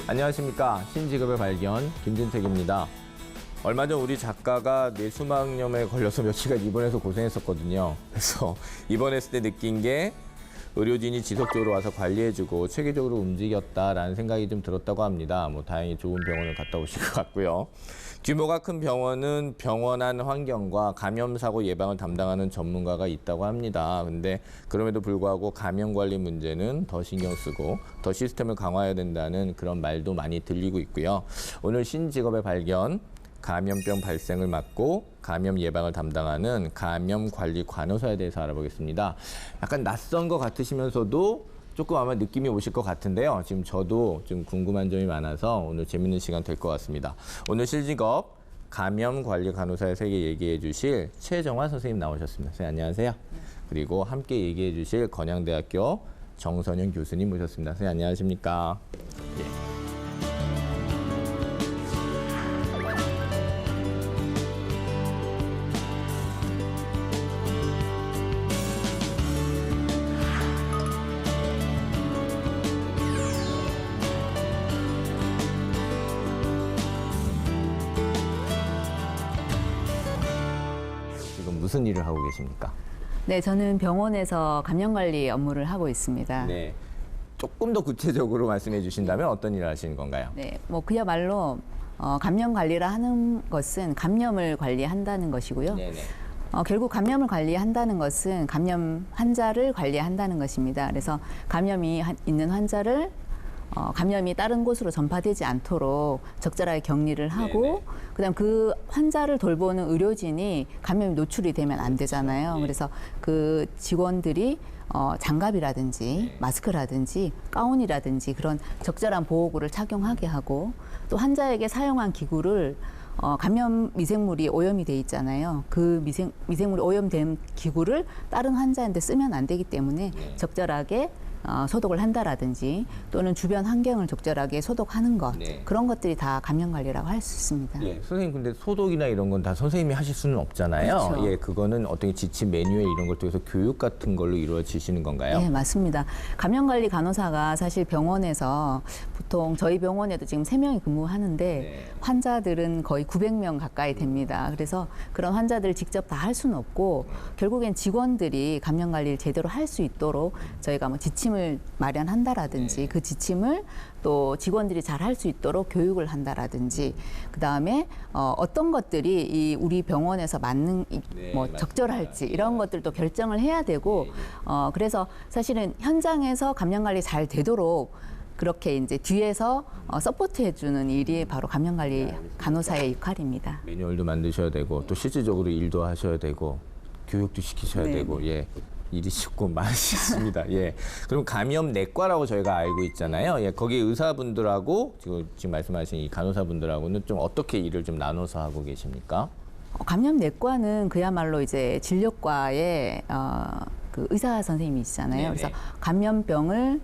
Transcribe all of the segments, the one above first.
안녕하십니까. 신직업의 발견 김진택입니다. 얼마 전 우리 작가가 뇌수막염에 걸려서 며칠간 입원해서 고생했었거든요. 그래서 입원했을 때 느낀 게 의료진이 지속적으로 와서 관리해주고 체계적으로 움직였다라는 생각이 좀 들었다고 합니다. 다행히 좋은 병원을 갔다 오실 것 같고요. 규모가 큰 병원은 병원 안 환경과 감염 사고 예방을 담당하는 전문가가 있다고 합니다. 근데 그럼에도 불구하고 감염 관리 문제는 더 신경 쓰고 더 시스템을 강화해야 된다는 그런 말도 많이 들리고 있고요. 오늘 신직업의 발견, 감염병 발생을 막고 감염 예방을 담당하는 감염관리 간호사에 대해서 알아보겠습니다. 약간 낯선 것 같으시면서도 조금 아마 느낌이 오실 것 같은데요. 지금 저도 좀 궁금한 점이 많아서 오늘 재밌는 시간 될 것 같습니다. 오늘 실직업 감염관리 간호사의 세계 얘기해 주실 최정화 선생님 나오셨습니다. 선생님 안녕하세요. 그리고 함께 얘기해 주실 건양대학교 정선영 교수님 모셨습니다. 선생님 안녕하십니까? 예. 무슨 일을 하고 계십니까? 네, 저는 병원에서 감염관리 업무를 하고 있습니다. 네, 조금 더 구체적으로 말씀해 주신다면 어떤 일을 하시는 건가요? 네, 그야말로 감염관리라 하는 것은 감염을 관리한다는 것이고요. 네네. 결국 감염을 관리한다는 것은 감염 환자를 관리한다는 것입니다. 그래서 감염이 있는 환자를 감염이 다른 곳으로 전파되지 않도록 적절하게 격리를 하고 네네. 그다음 그 환자를 돌보는 의료진이 감염이 노출이 되면 안 되잖아요. 예. 그래서 그 직원들이 장갑이라든지 마스크라든지 가운이라든지 그런 적절한 보호구를 착용하게 하고 또 환자에게 사용한 기구를 감염 미생물이 오염이 돼 있잖아요. 그 미생물이 오염된 기구를 다른 환자한테 쓰면 안 되기 때문에 적절하게 소독을 한다라든지 또는 주변 환경을 적절하게 소독하는 것 그런 것들이 다 감염 관리라고 할 수 있습니다. 예, 선생님 근데 소독이나 이런 건 다 선생님이 하실 수는 없잖아요. 그렇죠. 예, 그거는 어떻게 지침 매뉴얼 이런 걸 통해서 교육 같은 걸로 이루어지시는 건가요? 네, 맞습니다. 감염관리 간호사가 사실 병원에서 보통 저희 병원에도 지금 3명이 근무하는데 환자들은 거의 900명 가까이 됩니다. 그래서 그런 환자들을 직접 다 할 수는 없고 결국엔 직원들이 감염관리를 제대로 할 수 있도록 저희가 지침을 마련한다라든지 그 지침을 또 직원들이 잘 할 수 있도록 교육을 한다라든지 그다음에 어떤 것들이 우리 병원에서 맞는 적절할지 이런 것들도 결정을 해야 되고 그래서 사실은 현장에서 감염관리 잘 되도록 그렇게 이제 뒤에서 서포트 해주는 일이 바로 감염관리 간호사의 역할입니다. 매뉴얼도 만드셔야 되고 또 실질적으로 일도 하셔야 되고 교육도 시키셔야 되고 예. 일이 조금 많으시습니다. 예. 그럼 감염내과라고 저희가 알고 있잖아요. 예. 거기 의사분들하고 지금 말씀하신 이 간호사분들하고는 좀 어떻게 일을 좀 나눠서 하고 계십니까? 감염내과는 그야말로 이제 진료과의 그 의사 선생님이시잖아요. 그래서 감염병을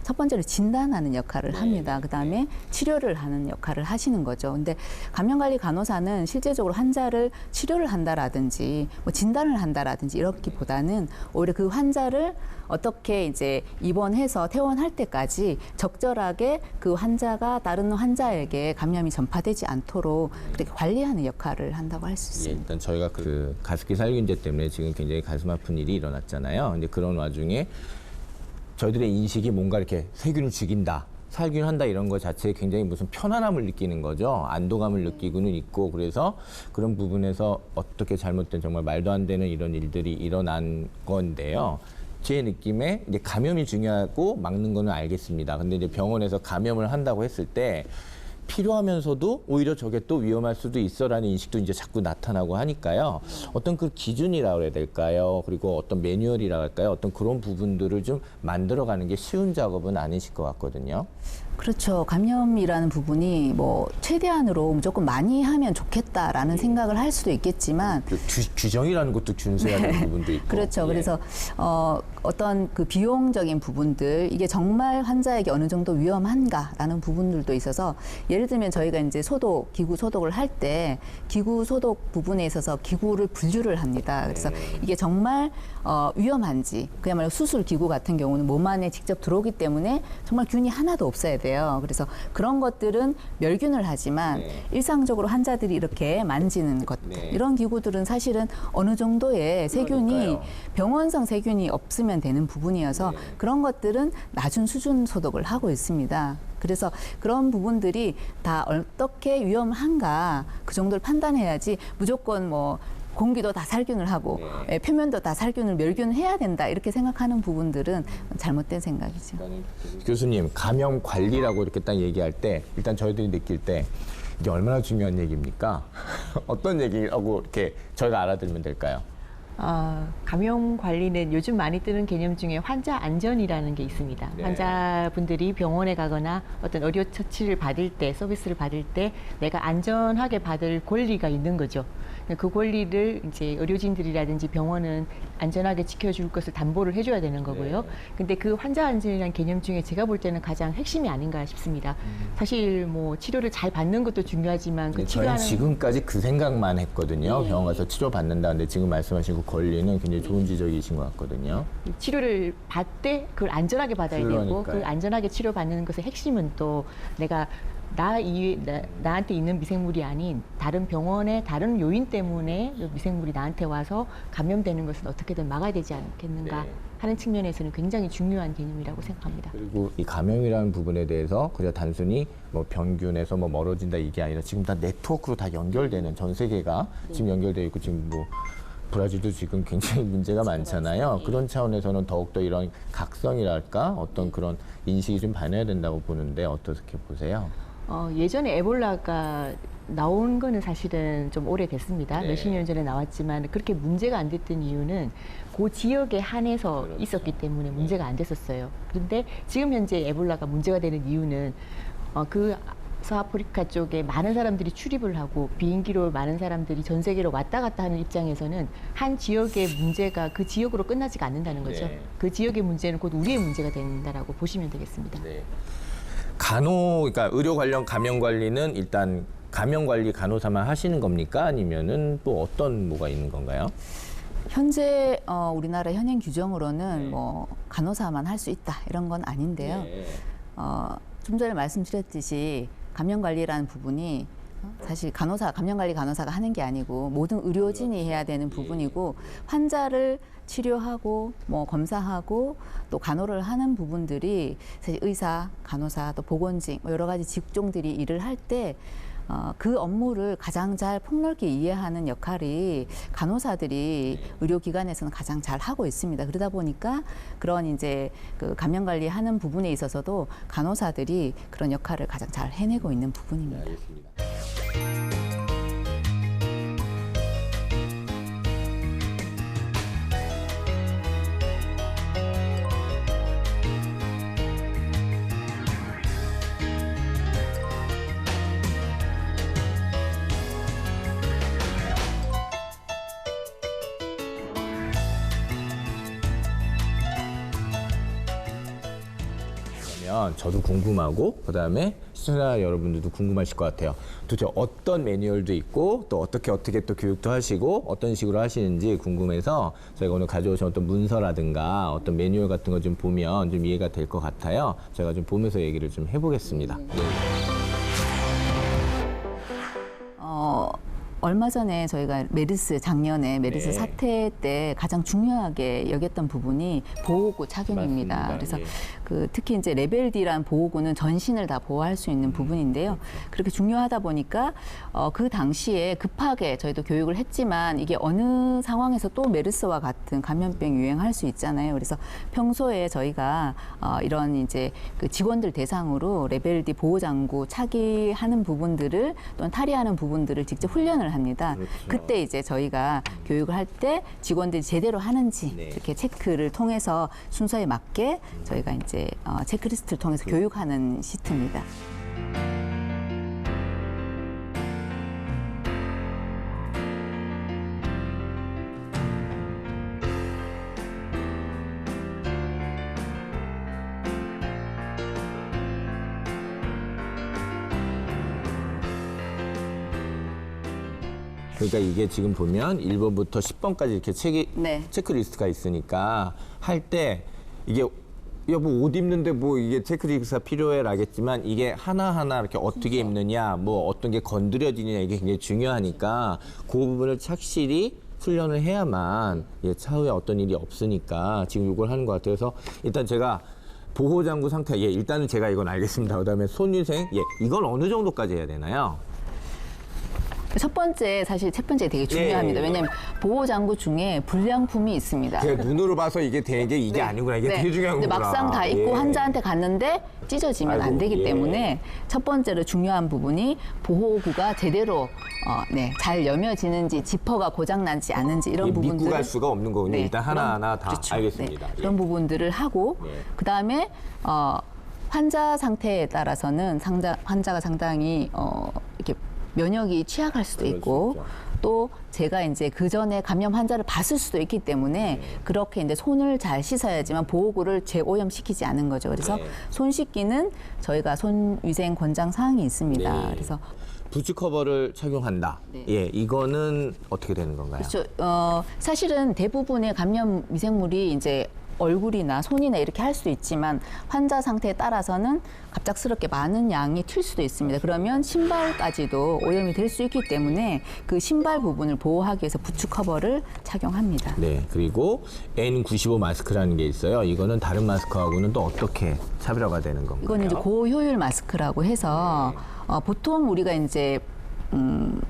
첫 번째로 진단하는 역할을 합니다. 그다음에 치료를 하는 역할을 하시는 거죠. 근데 감염관리 간호사는 실제적으로 환자를 치료를 한다라든지 진단을 한다라든지 이렇기보다는 오히려 그 환자를 어떻게 이제 입원해서 퇴원할 때까지 적절하게 그 환자가 다른 환자에게 감염이 전파되지 않도록 그렇게 관리하는 역할을 한다고 할 수 있습니다. 예, 일단 저희가 그 가습기 살균제 때문에 지금 굉장히 가슴 아픈 일이 일어났잖아요. 근데 그런 와중에 저희들의 인식이 뭔가 이렇게 세균을 죽인다, 살균한다 이런 것 자체에 굉장히 무슨 편안함을 느끼는 거죠. 안도감을 느끼고는 있고 그래서 그런 부분에서 어떻게 잘못된 정말 말도 안 되는 이런 일들이 일어난 건데요. 제 느낌에 이제 감염이 중요하고 막는 거는 알겠습니다. 근데 이제 병원에서 감염을 한다고 했을 때 필요하면서도 오히려 저게 또 위험할 수도 있어라는 인식도 이제 자꾸 나타나고 하니까요. 어떤 그 기준이라고 해야 될까요? 그리고 어떤 매뉴얼이라고 할까요? 어떤 그런 부분들을 좀 만들어가는 게 쉬운 작업은 아니실 것 같거든요. 그렇죠. 감염이라는 부분이 최대한으로 무조건 많이 하면 좋겠다라는 생각을 할 수도 있겠지만 규정이라는 것도 준수해야 되는 부분도 있고. 그렇죠. 예. 그래서 어떤 그 비용적인 부분들 이게 정말 환자에게 어느 정도 위험한가라는 부분들도 있어서 예를 들면 저희가 이제 소독, 기구 소독을 할 때 기구 소독 부분에 있어서 기구를 분류를 합니다. 그래서 이게 정말 위험한지, 그야말로 수술 기구 같은 경우는 몸 안에 직접 들어오기 때문에 정말 균이 하나도 없어야 돼요. 그래서 그런 것들은 멸균을 하지만 일상적으로 환자들이 이렇게 만지는 것들, 이런 기구들은 사실은 어느 정도의 세균이 그러니까요. 병원성 세균이 없으면 되는 부분이어서 그런 것들은 낮은 수준 소독을 하고 있습니다. 그래서 그런 부분들이 다 어떻게 위험한가 그 정도를 판단해야지 무조건 뭐 공기도 다 살균을 하고 표면도 다 살균을 멸균해야 된다 이렇게 생각하는 부분들은 잘못된 생각이죠. 교수님, 감염 관리라고 이렇게 딱 얘기할 때 일단 저희들이 느낄 때 이게 얼마나 중요한 얘기입니까? 어떤 얘기라고 이렇게 저희가 알아들으면 될까요? 감염 관리는 요즘 많이 뜨는 개념 중에 환자 안전이라는 게 있습니다. 네. 환자분들이 병원에 가거나 어떤 의료 처치를 받을 때, 서비스를 받을 때 내가 안전하게 받을 권리가 있는 거죠. 그 권리를 이제 의료진들이라든지 병원은 안전하게 지켜줄 것을 담보를 해줘야 되는 거고요. 근데 그 환자 안전이라는 개념 중에 제가 볼 때는 가장 핵심이 아닌가 싶습니다. 사실 뭐 치료를 잘 받는 것도 중요하지만 그 저희는 치료하는 지금까지 그 생각만 했거든요. 병원 가서 치료 받는다는데 지금 말씀하신 그 권리는 굉장히 좋은 지적이신 것 같거든요. 치료를 받되 그걸 안전하게 받아야 되고 그러니까요. 그 안전하게 치료받는 것의 핵심은 또 내가 나한테 있는 미생물이 아닌 다른 병원의 다른 요인 때문에 그 미생물이 나한테 와서 감염되는 것은 어떻게든 막아야 되지 않겠는가 네. 하는 측면에서는 굉장히 중요한 개념이라고 생각합니다. 그리고 이 감염이라는 부분에 대해서 그냥 단순히 뭐 병균에서 뭐 멀어진다 이게 아니라 지금 다 네트워크로 다 연결되는 전 세계가 지금 연결되어 있고 지금 뭐 브라질도 지금 굉장히 문제가 많잖아요. 그런 차원에서는 더욱더 이런 각성이랄까 어떤 그런 인식이 좀 반해야 된다고 보는데 어떻게 보세요? 예전에 에볼라가 나온 거는 사실은 좀 오래됐습니다. 네. 몇십 년 전에 나왔지만 그렇게 문제가 안 됐던 이유는 그 지역에 한해서 그렇죠. 있었기 때문에 문제가 안 됐었어요. 그런데 지금 현재 에볼라가 문제가 되는 이유는 그 서아프리카 쪽에 많은 사람들이 출입을 하고 비행기로 많은 사람들이 전 세계로 왔다 갔다 하는 입장에서는 한 지역의 문제가 그 지역으로 끝나지가 않는다는 거죠. 네. 그 지역의 문제는 곧 우리의 문제가 된다라고 보시면 되겠습니다. 네. 그러니까 의료 관련 감염 관리는 일단 감염 관리 간호사만 하시는 겁니까? 아니면은 또 어떤 뭐가 있는 건가요? 현재 우리나라 현행 규정으로는 뭐 간호사만 할 수 있다 이런 건 아닌데요. 좀 전에 말씀드렸듯이 감염 관리라는 부분이 사실 감염 관리 간호사가 하는 게 아니고 모든 의료진이 해야 되는 부분이고 환자를 치료하고 뭐 검사하고 또 간호를 하는 부분들이 사실 의사, 간호사, 또 보건직 뭐 여러 가지 직종들이 일을 할 때 그 업무를 가장 잘 폭넓게 이해하는 역할이 간호사들이 의료기관에서는 가장 잘 하고 있습니다. 그러다 보니까 그런 이제 그 감염 관리하는 부분에 있어서도 간호사들이 그런 역할을 가장 잘 해내고 있는 부분입니다. 알겠습니다. 저도 궁금하고 그다음에 시청자 여러분들도 궁금하실 것 같아요. 도대체 어떤 매뉴얼도 있고 또 어떻게 또 교육도 하시고 어떤 식으로 하시는지 궁금해서 저희가 오늘 가져오신 어떤 문서라든가 어떤 매뉴얼 같은 거 좀 보면 좀 이해가 될 것 같아요. 제가 좀 보면서 얘기를 좀 해보겠습니다. 얼마 전에 저희가 작년에 메르스 네. 사태 때 가장 중요하게 여겼던 부분이 보호구 착용입니다. 맞습니다. 그래서 예. 특히 이제 레벨 D란 보호구는 전신을 다 보호할 수 있는 부분인데요. 그렇게 중요하다 보니까 그 당시에 급하게 저희도 교육을 했지만 이게 어느 상황에서 또 메르스와 같은 감염병 유행할 수 있잖아요. 그래서 평소에 저희가 이런 이제 그 직원들 대상으로 레벨 D 보호장구 차기하는 부분들을 또는 탈의하는 부분들을 직접 훈련을 합니다. 그렇죠. 그때 이제 저희가 교육을 할 때 직원들이 제대로 하는지 네. 이렇게 체크를 통해서 순서에 맞게 저희가 이제 체크리스트를 통해서 교육하는 시트입니다. 그러니까 이게 지금 보면 1번부터 10번까지 이렇게 네. 체크리스트가 있으니까 할 때 이게 뭐 옷 입는데 뭐 이게 체크리스트가 필요해라겠지만 이게 하나하나 이렇게 어떻게 입느냐 뭐 어떤 게 건드려지느냐 이게 굉장히 중요하니까 그 부분을 착실히 훈련을 해야만 차후에 어떤 일이 없으니까 지금 이걸 하는 것 같아요. 그래서 일단 제가 보호장구 상태, 일단은 제가 이건 알겠습니다. 그다음에 손위생, 이건 어느 정도까지 해야 되나요? 첫 번째 되게 중요합니다. 예. 왜냐하면 보호장구 중에 불량품이 있습니다. 제가 눈으로 봐서 이게 되게 이게 아니구나. 이게 되게 중요한 근데 거구나. 막상 다 입고 환자한테 갔는데 찢어지면 안 아이고, 되기 예. 때문에 첫 번째로 중요한 부분이 보호구가 제대로 잘 여며지는지 지퍼가 고장나지 않은지 이런 믿고 부분들을 갈 수가 없는 거군요. 네, 일단 하나하나 다 그렇죠. 알겠습니다. 네, 그런 부분들을 하고 네. 그다음에 환자 상태에 따라서는 환자가 상당히 이렇게 면역이 취약할 수도 그럴 있고 수 있죠. 또 제가 이제 그 전에 감염 환자를 봤을 수도 있기 때문에 그렇게 이제 손을 잘 씻어야지만 보호구를 재오염시키지 않은 거죠. 그래서 네. 손 씻기는 저희가 손위생 권장 사항이 있습니다. 네. 그래서 부츠 커버를 착용한다. 네. 이거는 어떻게 되는 건가요? 그렇죠. 사실은 대부분의 감염 미생물이 이제 얼굴이나 손이나 이렇게 할 수 있지만 환자 상태에 따라서는 갑작스럽게 많은 양이 튈 수도 있습니다. 그러면 신발까지도 오염이 될 수 있기 때문에 그 신발 부분을 보호하기 위해서 부츠 커버를 착용합니다. 네, 그리고 N95 마스크라는 게 있어요. 이거는 다른 마스크하고는 또 어떻게 차별화가 되는 건가요? 이거는 이제 고효율 마스크라고 해서 보통 우리가 이제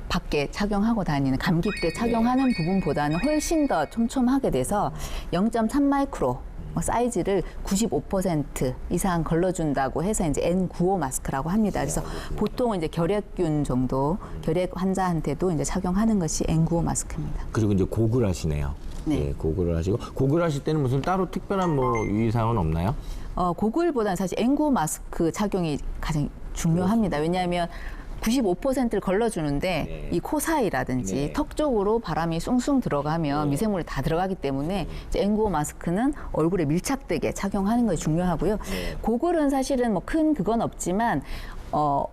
밖에 착용하고 다니는 감기 때 착용하는 부분보다는 훨씬 더 촘촘하게 돼서 0.3 마이크로 사이즈를 95% 이상 걸러준다고 해서 이제 N95 마스크라고 합니다. 그래서 보통은 이제 결핵균 정도, 결핵 환자한테도 이제 착용하는 것이 N95 마스크입니다. 그리고 이제 고글 하시네요. 네. 고글을 하시고 고글 하실 때는 무슨 따로 특별한 뭐 유의사항은 없나요? 고글보다는 사실 N95 마스크 착용이 가장 중요합니다. 왜냐하면 95%를 걸러주는데 이 코 사이라든지 턱 쪽으로 바람이 숭숭 들어가면 미생물이 다 들어가기 때문에 이제 N95 마스크는 얼굴에 밀착되게 착용하는 것이 중요하고요. 고글은 사실은 뭐 큰 그건 없지만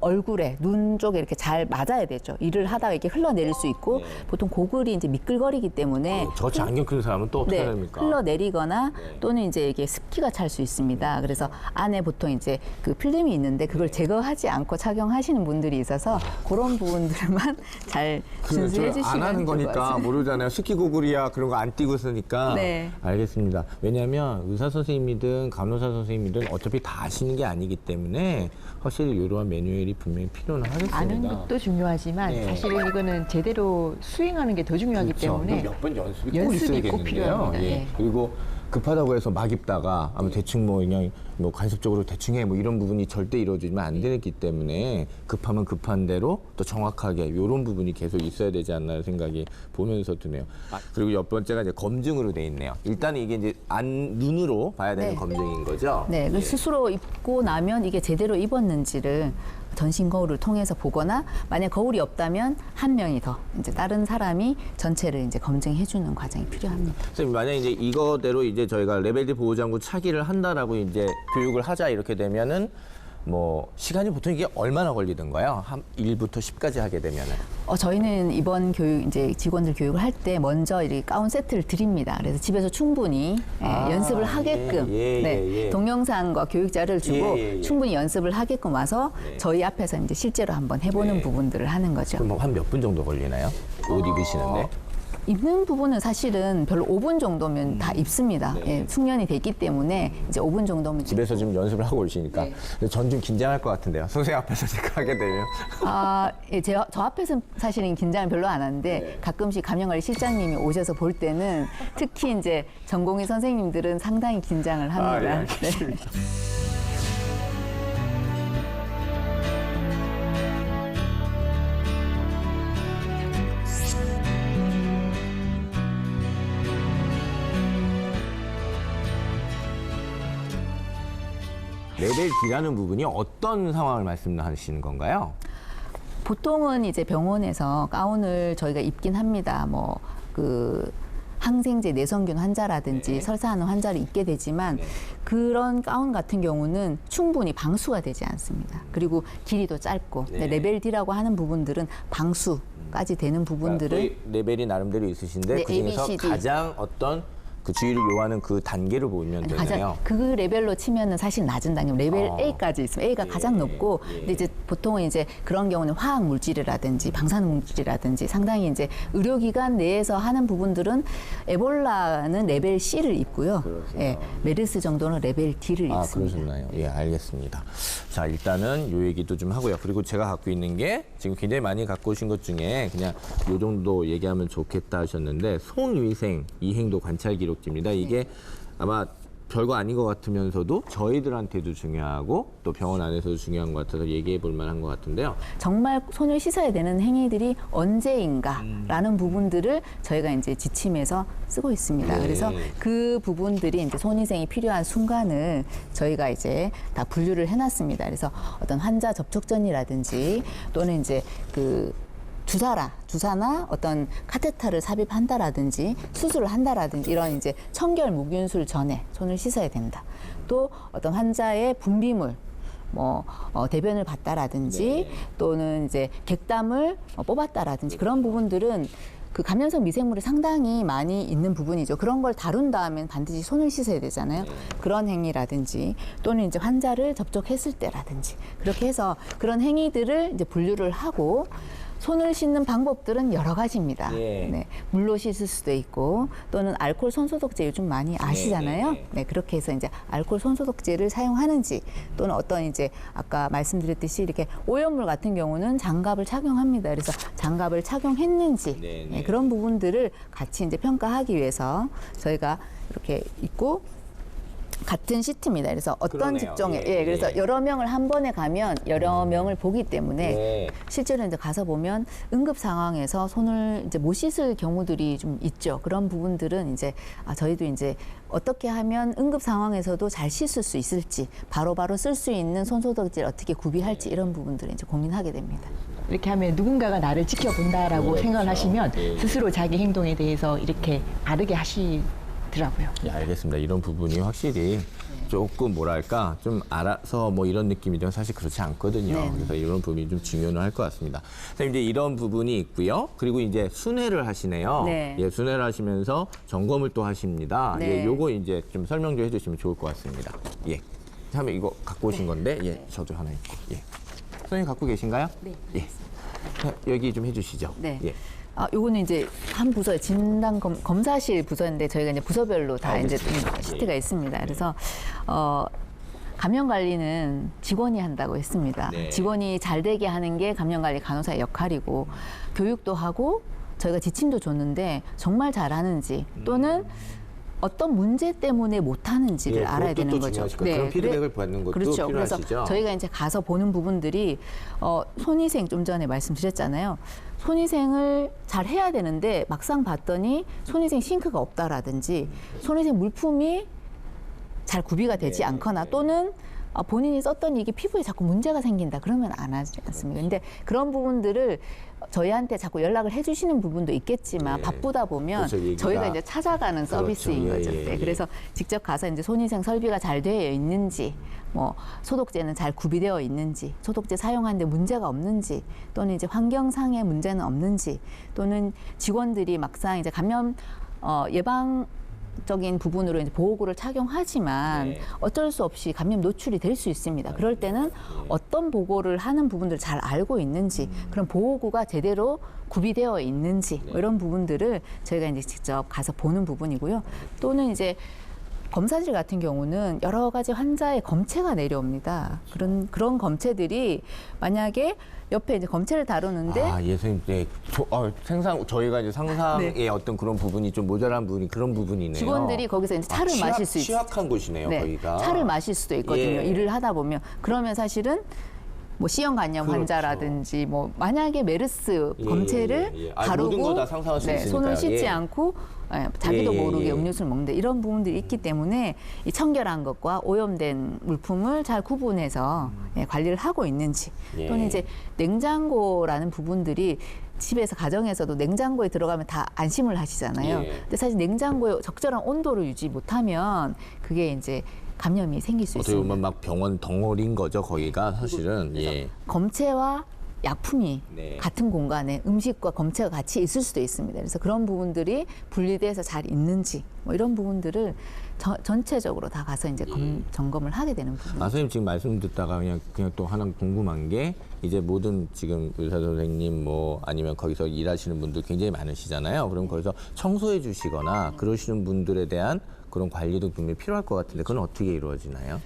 얼굴에 눈 쪽에 이렇게 잘 맞아야 되죠. 일을 하다가 이렇게 흘러내릴 수 있고 보통 고글이 이제 미끌거리기 때문에 저같이 안경 끼는 사람은 또 어떻게 해야 됩니까? 흘러내리거나 또는 이제 이게 습기가 찰 수 있습니다. 그래서 안에 보통 이제 그 필름이 있는데 그걸 제거하지 않고 착용하시는 분들이 있어서 그런 부분들만 잘 준수해 주시면 안 하는 좋을 것 거니까 같습니다. 모르잖아요. 스키 고글이야 그런 거 안 띄고 쓰니까. 네. 알겠습니다. 왜냐하면 의사 선생님이든 간호사 선생님이든 어차피 다 아시는 게 아니기 때문에 확실히 이러한 매뉴얼이 분명히 필요는 하겠습니다. 아는 것도 중요하지만 네. 사실은 이거는 제대로 수행하는 게 더 중요하기 때문에 몇 번 연습이 꼭 연습이 꼭 있어야겠는데요. 필요합니다. 네. 그리고 급하다고 해서 막 입다가 아무 대충 뭐 그냥 뭐 간섭적으로 대충 해 뭐 이런 부분이 절대 이루어지면 안 되기 때문에 급하면 급한 대로 또 정확하게 이런 부분이 계속 있어야 되지 않나 생각이 보면서 드네요. 그리고 첫 번째가 이제 검증으로 돼 있네요. 일단 이게 이제 눈으로 봐야 되는 네. 검증인 거죠. 네, 그 스스로 입고 나면 이게 제대로 입었는지를 전신 거울을 통해서 보거나 만약 거울이 없다면 한 명이 더 이제 다른 사람이 전체를 이제 검증해 주는 과정이 필요합니다. 선생님 만약 이제 이거대로 이제 저희가 레벨 D 보호장구 차기를 한다라고 이제 교육을 하자 이렇게 되면은 뭐 시간이 보통 이게 얼마나 걸리던가요? 한 1부터 10까지 하게 되면은. 저희는 이번 교육 이제 직원들 교육을 할 때 먼저 이렇게 가운 세트를 드립니다. 그래서 집에서 충분히 연습을 하게끔 예. 동영상과 교육 자료를 주고 예. 충분히 연습을 하게끔 와서 저희 앞에서 이제 실제로 한번 해보는 부분들을 하는 거죠. 그럼 한 몇 분 정도 걸리나요? 옷 입으시는데? 입는 부분은 사실은 별로 5분 정도면 다 입습니다. 예, 숙련이 됐기 때문에 이제 5분 정도면 집에서 지금 연습을 하고 오시니까 전 좀 긴장할 것 같은데요. 선생님 앞에서 제가 하게 되면. 저 앞에서는 사실은 긴장을 별로 안 하는데 가끔씩 감염관리 실장님이 오셔서 볼 때는 특히 이제 전공의 선생님들은 상당히 긴장을 합니다. 알겠습니다. 레벨 D라는 부분이 어떤 상황을 말씀하시는 건가요? 보통은 이제 병원에서 가운을 저희가 입긴 합니다. 항생제 내성균 환자라든지 네. 설사하는 환자를 입게 되지만 그런 가운 같은 경우는 충분히 방수가 되지 않습니다. 그리고 길이도 짧고 네. 레벨 D라고 하는 부분들은 방수까지 되는 부분들을 거의 레벨이 나름대로 있으신데 네, 그 중에서 A, B, C, D. 가장 어떤 그 주의를 요하는 그 단계를 보면 되네요. 가장 그 레벨로 치면은 사실 낮은 단계 레벨 아. A까지 있으면 A가 가장 높고 근데 이제 보통은 이제 그런 경우는 화학 물질이라든지 방사능 물질이라든지 상당히 이제 의료기관 내에서 하는 부분들은 에볼라는 레벨 C를 입고요. 그렇구나. 예, 메르스 정도는 레벨 D를 아, 입습니다. 그러셨나요? 예, 알겠습니다. 자, 일단은 요 얘기도 좀 하고요. 그리고 제가 갖고 있는 게 지금 굉장히 많이 갖고 오신 것 중에 그냥 요 정도 얘기하면 좋겠다 하셨는데 송위생 이행도 관찰 기록지입니다. 이게 아마 별거 아닌 것 같으면서도 저희들한테도 중요하고 또 병원 안에서도 중요한 것 같아서 얘기해 볼 만한 것 같은데요. 정말 손을 씻어야 되는 행위들이 언제인가라는 부분들을 저희가 이제 지침에서 쓰고 있습니다. 네. 그래서 그 부분들이 이제 손위생이 필요한 순간을 저희가 이제 다 분류를 해놨습니다. 그래서 어떤 환자 접촉 전이라든지 또는 이제 그 주사나 어떤 카테터를 삽입한다라든지 수술을 한다라든지 이런 이제 청결 무균술 전에 손을 씻어야 된다. 또 어떤 환자의 분비물 대변을 봤다라든지 또는 이제 객담을 뽑았다라든지 그런 부분들은 그 감염성 미생물이 상당히 많이 있는 부분이죠. 그런 걸 다룬 다음엔 반드시 손을 씻어야 되잖아요. 그런 행위라든지 또는 이제 환자를 접촉했을 때라든지 그렇게 해서 그런 행위들을 이제 분류를 하고 손을 씻는 방법들은 여러 가지입니다. 예. 네, 물로 씻을 수도 있고 또는 알코올 손소독제 요즘 많이 아시잖아요. 네. 네, 그렇게 해서 이제 알코올 손소독제를 사용하는지 또는 어떤 이제 아까 말씀드렸듯이 이렇게 오염물 같은 경우는 장갑을 착용합니다. 그래서 장갑을 착용했는지 네, 네. 네, 그런 부분들을 같이 이제 평가하기 위해서 저희가 이렇게 있고 같은 시트입니다. 그래서 어떤 그러네요. 직종에 예, 그래서 예. 여러 명을 한 번에 가면 여러 명을 보기 때문에 네. 실제로 이제 가서 보면 응급 상황에서 손을 이제 못 씻을 경우들이 좀 있죠. 그런 부분들은 이제 저희도 이제 어떻게 하면 응급 상황에서도 잘 씻을 수 있을지 바로바로 쓸 수 있는 손소독제를 어떻게 구비할지 이런 부분들을 이제 고민하게 됩니다. 이렇게 하면 누군가가 나를 지켜본다라고 그렇죠. 생각을 하시면 예. 스스로 자기 행동에 대해서 이렇게 바르게 하시더라고요. 예, 알겠습니다. 이런 부분이 확실히 조금 뭐랄까 좀 알아서 뭐 이런 느낌이면 사실 그렇지 않거든요. 네. 그래서 이런 부분이 좀 중요는 할 것 같습니다. 자, 이제 이런 부분이 있고요. 그리고 이제 순회를 하시네요. 네. 예, 순회를 하시면서 점검을 또 하십니다. 네. 예, 요거 이제 좀 설명 좀 해주시면 좋을 것 같습니다. 예. 다음에 이거 갖고 오신 건데, 예, 저도 하나 있고, 예. 선생님 갖고 계신가요? 네. 예. 자, 여기 좀 해주시죠. 네. 예. 요거는 이제 한 부서 진단 검사실 부서인데 저희가 이제 부서별로 다 이제 그렇습니다. 시트가 예. 있습니다. 그래서 감염 관리는 직원이 한다고 했습니다. 네. 직원이 잘 되게 하는 게 감염 관리 간호사의 역할이고 교육도 하고 저희가 지침도 줬는데 정말 잘하는지 또는 어떤 문제 때문에 못하는지를 예, 알아야 그것도 되는 또 거죠. 중요하시고 그런 피드백을 받는 것도 그렇죠. 필요하시죠. 그래서 저희가 이제 가서 보는 부분들이 손위생 좀 전에 말씀드렸잖아요. 손위생을 잘 해야 되는데 막상 봤더니 손위생 싱크가 없다라든지 손위생 물품이 잘 구비가 되지 네, 않거나 네. 또는 본인이 썼던 이게 피부에 자꾸 문제가 생긴다 그러면 안 하지 않습니까? 근데 그런 부분들을 저희한테 자꾸 연락을 해주시는 부분도 있겠지만 네. 바쁘다 보면 그렇죠, 얘기가. 저희가 이제 찾아가는 그렇죠. 서비스인 예, 거죠. 예, 네, 예. 그래서 직접 가서 이제 손위생 설비가 잘 되어 있는지, 소독제는 잘 구비되어 있는지, 소독제 사용하는데 문제가 없는지, 또는 이제 환경상의 문제는 없는지, 또는 직원들이 막상 이제 감염 예방적인 부분으로 이제 보호구를 착용하지만 네. 어쩔 수 없이 감염 노출이 될 수 있습니다. 그럴 때는 어떤 보고를 하는 부분들을 잘 알고 있는지, 그런 보호구가 제대로 구비되어 있는지 뭐 이런 부분들을 저희가 이제 직접 가서 보는 부분이고요. 또는 이제 검사실 같은 경우는 여러 가지 환자의 검체가 내려옵니다. 그런 검체들이 만약에 옆에 이제 검체를 다루는데 예, 선생님, 네. 저희가 이제 상상의 어떤 그런 부분이 좀 모자란 부분이 그런 부분이네요. 직원들이 거기서 이제 차를 마실 수 있어요. 취약한 곳이네요, 거기가. 차를 마실 수도 있거든요. 예. 일을 하다 보면. 그러면 사실은 C형 간염 그렇죠. 환자라든지 만약에 메르스 예, 검체를 예, 예. 다루고 모든 거 다 상상할 수 있으니까요. 손을 씻지 예. 않고 자기도 예, 예, 모르게 예. 음료수를 먹는데 이런 부분들이 있기 때문에 이 청결한 것과 오염된 물품을 잘 구분해서 관리를 하고 있는지 예. 또는 이제 냉장고라는 부분들이 집에서 가정에서도 냉장고에 들어가면 다 안심을 하시잖아요. 예. 근데 사실 냉장고에 적절한 온도를 유지 못하면 그게 이제 감염이 생길 수 어떻게 있습니다. 보면 막 병원 덩어리인 거죠, 거기가 사실은. 예. 검체와 약품이 네. 같은 공간에 음식과 검체가 같이 있을 수도 있습니다. 그래서 그런 부분들이 분리돼서 잘 있는지 뭐 이런 부분들을 전체적으로 다 가서 이제 점검을 하게 되는 부분. 선생님 지금 말씀 듣다가 그냥 또 하나 궁금한 게 이제 모든 지금 의사 선생님 뭐 아니면 거기서 일하시는 분들 굉장히 많으시잖아요. 그럼 거기서 청소해 주시거나 그러시는 분들에 대한 그런 관리도 분명히 필요할 것 같은데 그건 어떻게 이루어지나요?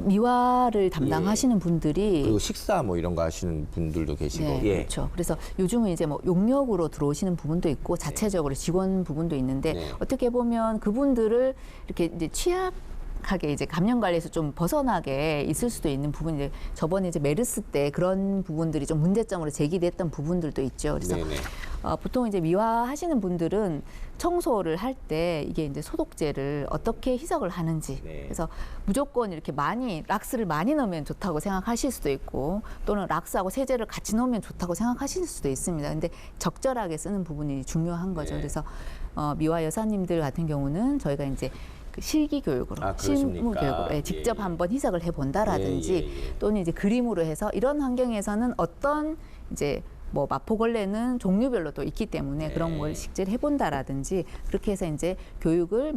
미화를 담당하시는 분들이 그리고 식사 뭐 이런 거 하시는 분들도 계시고. 네, 예. 그렇죠. 그래서 요즘은 이제 뭐 용역으로 들어오시는 부분도 있고 자체적으로 직원 부분도 있는데 네. 어떻게 보면 그분들을 이렇게 이제 취약하게 이제 감염 관리에서 좀 벗어나게 있을 수도 있는 부분이 이제 저번에 이제 메르스 때 그런 부분들이 좀 문제점으로 제기됐던 부분들도 있죠. 그래서 네네. 보통 이제 미화하시는 분들은 청소를 할 때 이게 이제 소독제를 어떻게 희석을 하는지 네. 그래서 무조건 이렇게 락스를 많이 넣으면 좋다고 생각하실 수도 있고 또는 락스하고 세제를 같이 넣으면 좋다고 생각하실 수도 있습니다. 근데 적절하게 쓰는 부분이 중요한 거죠. 네. 그래서 미화 여사님들 같은 경우는 저희가 이제 그 실기 교육으로, 그러십니까? 실무 교육으로 직접 예. 한번 희석을 해본다라든지 예, 예, 예. 또는 이제 그림으로 해서 이런 환경에서는 어떤 이제 뭐 마포걸레는 종류별로 또 있기 때문에 네. 그런 걸 식재를 해본다라든지 그렇게 해서 이제 교육을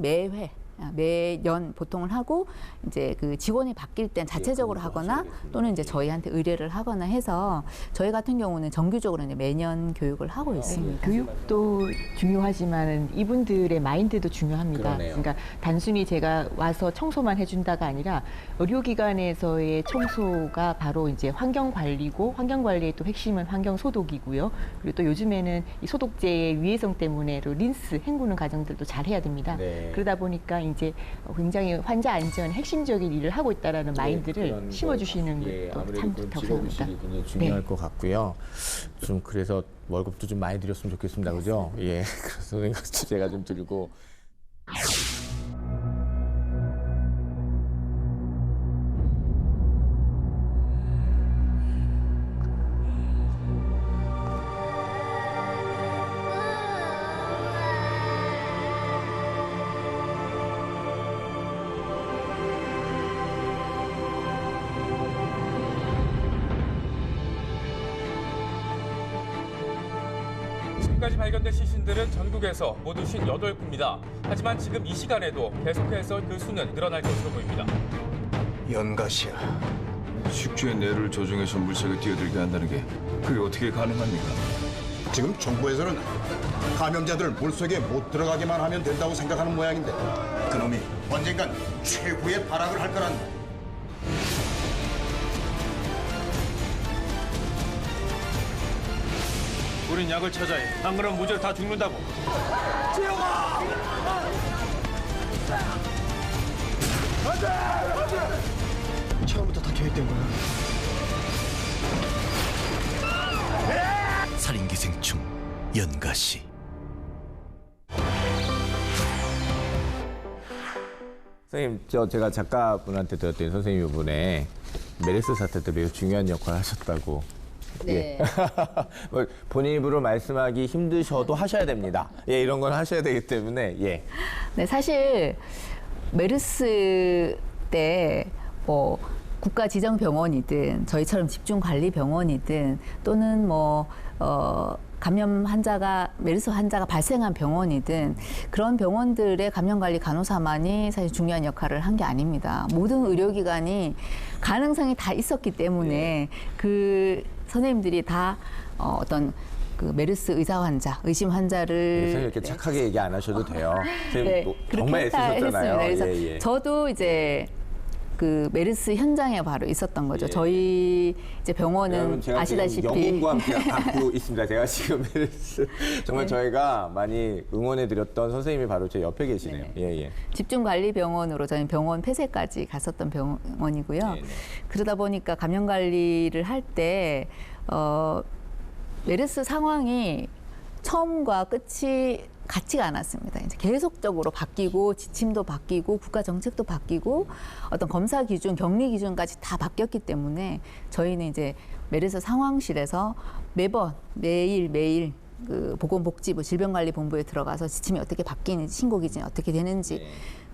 매년 보통을 하고 이제 그 직원이 바뀔 땐 자체적으로 하거나 또는 이제 저희한테 의뢰를 하거나 해서 저희 같은 경우는 정규적으로 이제 매년 교육을 하고 있습니다. 교육도 중요하지만 이분들의 마인드도 중요합니다. 그러네요. 그러니까 단순히 제가 와서 청소만 해준다가 아니라 의료기관에서의 청소가 바로 이제 환경 관리고 환경 관리의 또 핵심은 환경 소독이고요. 그리고 또 요즘에는 이 소독제의 위해성 때문에 린스 헹구는 과정들도 잘 해야 됩니다. 네. 그러다 보니까 이제 굉장히 환자 안전 핵심적인 일을 하고 있다라는 마인드를 그런 심어주시는 예, 것도 아무래도 참 그런 좋다고 직업의식이 생각합니다. 굉장히 중요할 것 같고요. 좀 그래서 월급도 좀 많이 드렸으면 좋겠습니다. 그죠? 예. 그래서 제가 좀 들고. 지금까지 발견된 시신들은 전국에서 모두 58구입니다. 하지만 지금 이 시간에도 계속해서 그 수는 늘어날 것으로 보입니다. 연가시야. 식주의 뇌를 조종해서 물속에 뛰어들게 한다는 게 그게 어떻게 가능합니까? 지금 정부에서는 감염자들 물속에 못 들어가게만 하면 된다고 생각하는 모양인데 그놈이 언젠간 최후의 발악을 할 거란 우린 약을 찾아야 해. 안 그러면 무죄로 다 죽는다고. 처음부터 다 계획된 거야. 살인기생충 연가시. 선생님, 제가 작가분한테 들었더니 선생님 이번에 메르스 사태 때 매우 중요한 역할을 하셨다고. 네. 예. 뭐 본인 입으로 말씀하기 힘드셔도 하셔야 됩니다. 예, 이런 건 하셔야 되기 때문에, 예. 네, 사실 메르스 때 뭐 국가 지정 병원이든 저희처럼 집중 관리 병원이든 또는 감염 환자가 메르스 환자가 발생한 병원이든 그런 병원들의 감염 관리 간호사만이 사실 중요한 역할을 한 게 아닙니다. 모든 의료기관이 가능성이 다 있었기 때문에 그 선생님들이 다 어떤 그 메르스 의사 환자, 의심 환자를 선생님 이렇게 착하게 얘기 안 하셔도 돼요. 선생님 네, 뭐 그렇게 정말 했다 애쓰셨잖아요. 했습니다. 그래서 예, 예. 저도 이제 그 메르스 현장에 바로 있었던 거죠. 예. 저희 이제 여러분, 병원은 제가 아시다시피 지금 영웅과 함께 갖고 있습니다. 제가 지금 메르스 정말 저희가 많이 응원해드렸던 선생님이 바로 제 옆에 계시네요. 네. 예, 예. 집중관리병원으로 저희 병원 폐쇄까지 갔었던 병원이고요. 네네. 그러다 보니까 감염 관리를 할 때 메르스 상황이 처음과 끝이 같지가 않았습니다. 이제 계속적으로 바뀌고 지침도 바뀌고 국가 정책도 바뀌고 어떤 검사 기준, 격리 기준까지 다 바뀌었기 때문에 저희는 이제 메르스 상황실에서 매일 그 보건복지부 질병관리본부에 들어가서 지침이 어떻게 바뀌는지, 신고 기준이 어떻게 되는지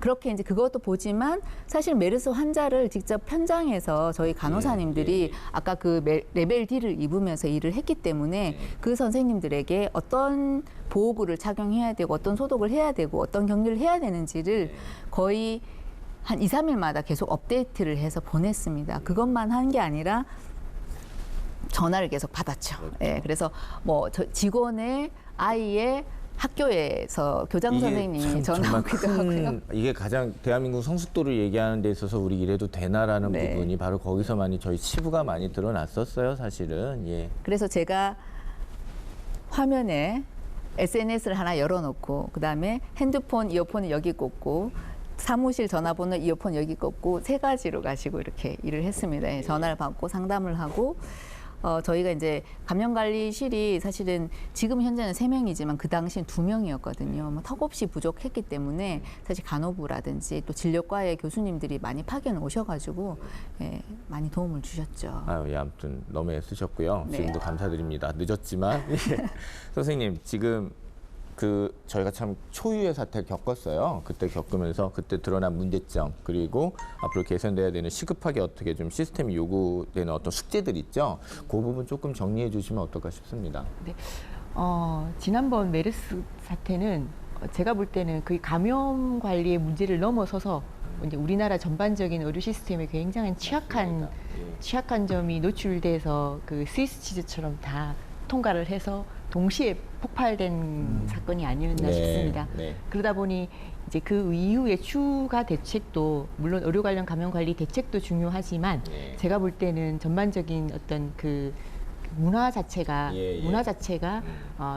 그렇게 이제 그것도 보지만 사실 메르스 환자를 직접 현장에서 저희 간호사님들이 아까 그 레벨 D를 입으면서 일을 했기 때문에 그 선생님들에게 어떤 보호구를 착용해야 되고 어떤 소독을 해야 되고 어떤 격리를 해야 되는지를 거의 한 2, 3일마다 계속 업데이트를 해서 보냈습니다. 그것만 한 게 아니라 전화를 계속 받았죠. 예, 그래서 뭐 직원의 아이의 학교에서 교장 선생님이 전화 오기도 하고요. 이게 가장 대한민국 성숙도를 얘기하는 데 있어서 우리 이래도 되나라는 네. 부분이 바로 거기서 많이 저희 치부가 많이 드러났었어요, 사실은. 예. 그래서 제가 화면에 SNS를 하나 열어놓고 그다음에 핸드폰, 이어폰을 여기 꽂고 사무실 전화번호, 이어폰 여기 꽂고 3가지로 가지고 이렇게 일을 했습니다. 예, 전화를 받고 상담을 하고 저희가 이제 감염관리실이 사실은 지금 현재는 3명이지만 그 당시엔 2명이었거든요. 뭐 턱없이 부족했기 때문에 사실 간호부라든지 또 진료과의 교수님들이 많이 파견 오셔가지고 예, 많이 도움을 주셨죠. 아유, 예, 아무튼 너무 애쓰셨고요. 네. 지금도 감사드립니다. 늦었지만. 예. 선생님, 지금 저희가 참 초유의 사태를 겪었어요. 그때 겪으면서 그때 드러난 문제점, 그리고 앞으로 개선돼야 되는 시급하게 어떻게 좀 시스템이 요구되는 어떤 숙제들 있죠. 그 부분 조금 정리해 주시면 어떨까 싶습니다. 네. 지난번 메르스 사태는 제가 볼 때는 그 감염 관리의 문제를 넘어서서 이제 우리나라 전반적인 의료 시스템에 굉장히 취약한 점이 노출돼서 그 스위스 치즈처럼 다 통과를 해서 동시에 폭발된 사건이 아니었나 싶습니다. 네. 그러다 보니 이제 그 이후에 추가 대책도 물론 의료 관련 감염 관리 대책도 중요하지만 제가 볼 때는 전반적인 어떤 그 문화 자체가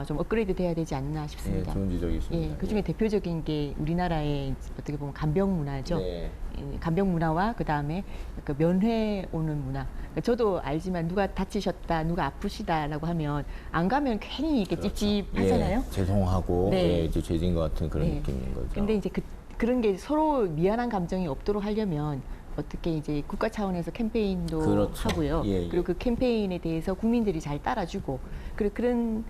좀 업그레이드 돼야 되지 않나 싶습니다. 예, 좋은 지적이십니다. 예, 그중에 대표적인 게 우리나라의 어떻게 보면 간병 문화죠. 네. 간병 문화와 그 다음에 그 면회 오는 문화. 그러니까 저도 알지만 누가 다치셨다, 누가 아프시다라고 하면 안 가면 괜히 이렇게 찝찝하잖아요. 예, 죄송하고 네. 예, 이제 죄진 것 같은 그런 네. 느낌인 거죠. 근데 이제 그런 게 서로 미안한 감정이 없도록 하려면 어떻게 이제 국가 차원에서 캠페인도 그렇죠. 하고요. 예, 예. 그리고 그 캠페인에 대해서 국민들이 잘 따라주고 그리고 그런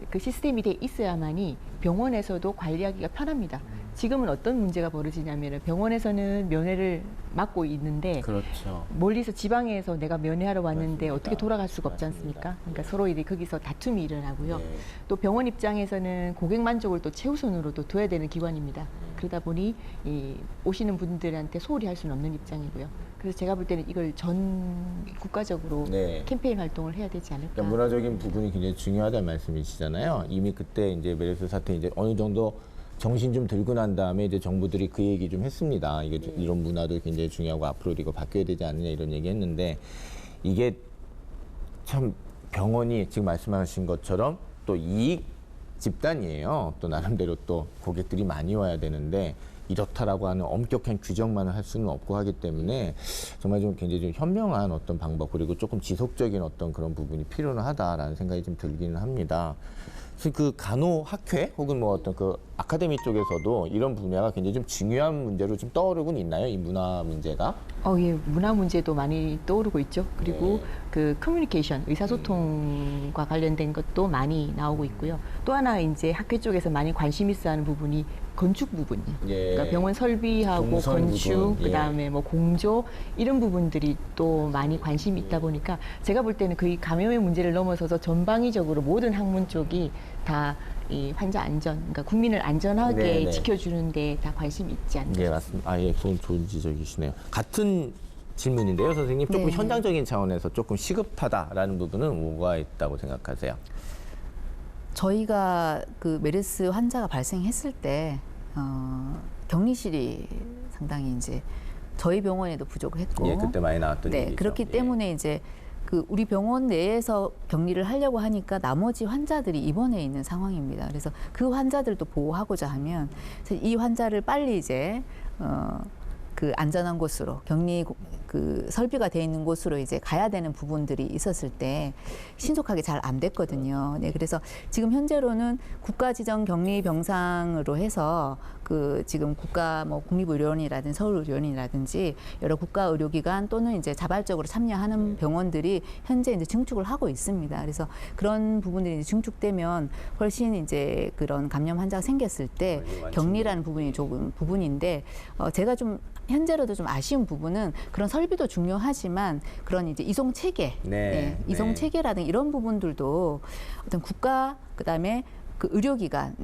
그 시스템이 돼 있어야만이 병원에서도 관리하기가 편합니다. 지금은 어떤 문제가 벌어지냐면 병원에서는 면회를 맡고 있는데 그렇죠. 멀리서 지방에서 내가 면회하러 왔는데 맞습니다. 어떻게 돌아갈 수가 없지 않습니까? 그러니까 서로 이제 거기서 다툼이 일어나고요. 네. 또 병원 입장에서는 고객 만족을 또 최우선으로 또 둬야 되는 기관입니다. 그러다 보니 이 오시는 분들한테 소홀히 할 수는 없는 입장이고요. 그래서 제가 볼 때는 이걸 전 국가적으로 네. 캠페인 활동을 해야 되지 않을까. 그러니까 문화적인 부분이 굉장히 중요하다는 말씀이시잖아요. 이미 그때 이제 메르스 사태 이제 어느 정도 정신 좀 들고 난 다음에 이제 정부들이 그 얘기 좀 했습니다. 이게 이런 문화도 굉장히 중요하고 앞으로 이거 바뀌어야 되지 않느냐 이런 얘기 했는데 이게 참 병원이 지금 말씀하신 것처럼 또 이익 집단이에요. 또 나름대로 또 고객들이 많이 와야 되는데 이렇다라고 하는 엄격한 규정만을 할 수는 없고 하기 때문에 정말 좀 굉장히 좀 현명한 어떤 방법 그리고 조금 지속적인 어떤 그런 부분이 필요는 하다라는 생각이 좀 들기는 합니다. 그래서 그 간호학회 혹은 뭐 어떤 그 아카데미 쪽에서도 이런 분야가 굉장히 좀 중요한 문제로 좀 떠오르고는 있나요? 이 문화 문제가? 예, 문화 문제도 많이 떠오르고 있죠. 그리고 그 커뮤니케이션, 의사소통과 관련된 것도 많이 나오고 있고요. 또 하나 이제 학회 쪽에서 많이 관심 있어 하는 부분이 건축 부분이에요. 그러니까 병원 설비하고 동선 건축, 부분, 그다음에 뭐 공조 이런 부분들이 또 많이 관심이 있다 보니까 제가 볼 때는 그 감염의 문제를 넘어서서 전방위적으로 모든 학문 쪽이 다 이 환자 안전, 그러니까 국민을 안전하게 네네. 지켜주는 데 다 관심이 있지 않나. 네, 맞습니다. 아, 예, 그건 좋은 지적이시네요. 같은 질문인데요, 선생님. 조금 네. 현장적인 차원에서 조금 시급하다라는 부분은 뭐가 있다고 생각하세요? 저희가 그 메르스 환자가 발생했을 때 격리실이 상당히 이제 저희 병원에도 부족했고 예, 그때 많이 나왔던 네, 얘기죠. 그렇기 예. 때문에 이제 그 우리 병원 내에서 격리를 하려고 하니까 나머지 환자들이 입원해 있는 상황입니다. 그래서 그 환자들도 보호하고자 하면 이 환자를 빨리 이제 그 안전한 곳으로 격리 그 설비가 돼 있는 곳으로 이제 가야 되는 부분들이 있었을 때 신속하게 잘 안 됐거든요. 네, 그래서 지금 현재로는 국가 지정 격리 병상으로 해서 그 지금 국가 뭐 국립의료원이라든지 서울의료원이라든지 여러 국가 의료기관 또는 이제 자발적으로 참여하는 병원들이 현재 이제 증축을 하고 있습니다. 그래서 그런 부분들이 이제 증축되면 훨씬 이제 그런 감염 환자가 생겼을 때 격리라는 부분이 조금 부분인데 제가 좀 현재로도 좀 아쉬운 부분은 그런 설비도 중요하지만 그런 이제 이송 체계, 이송 체계라든 이런 부분들도 어떤 국가 그다음에 그 의료기관,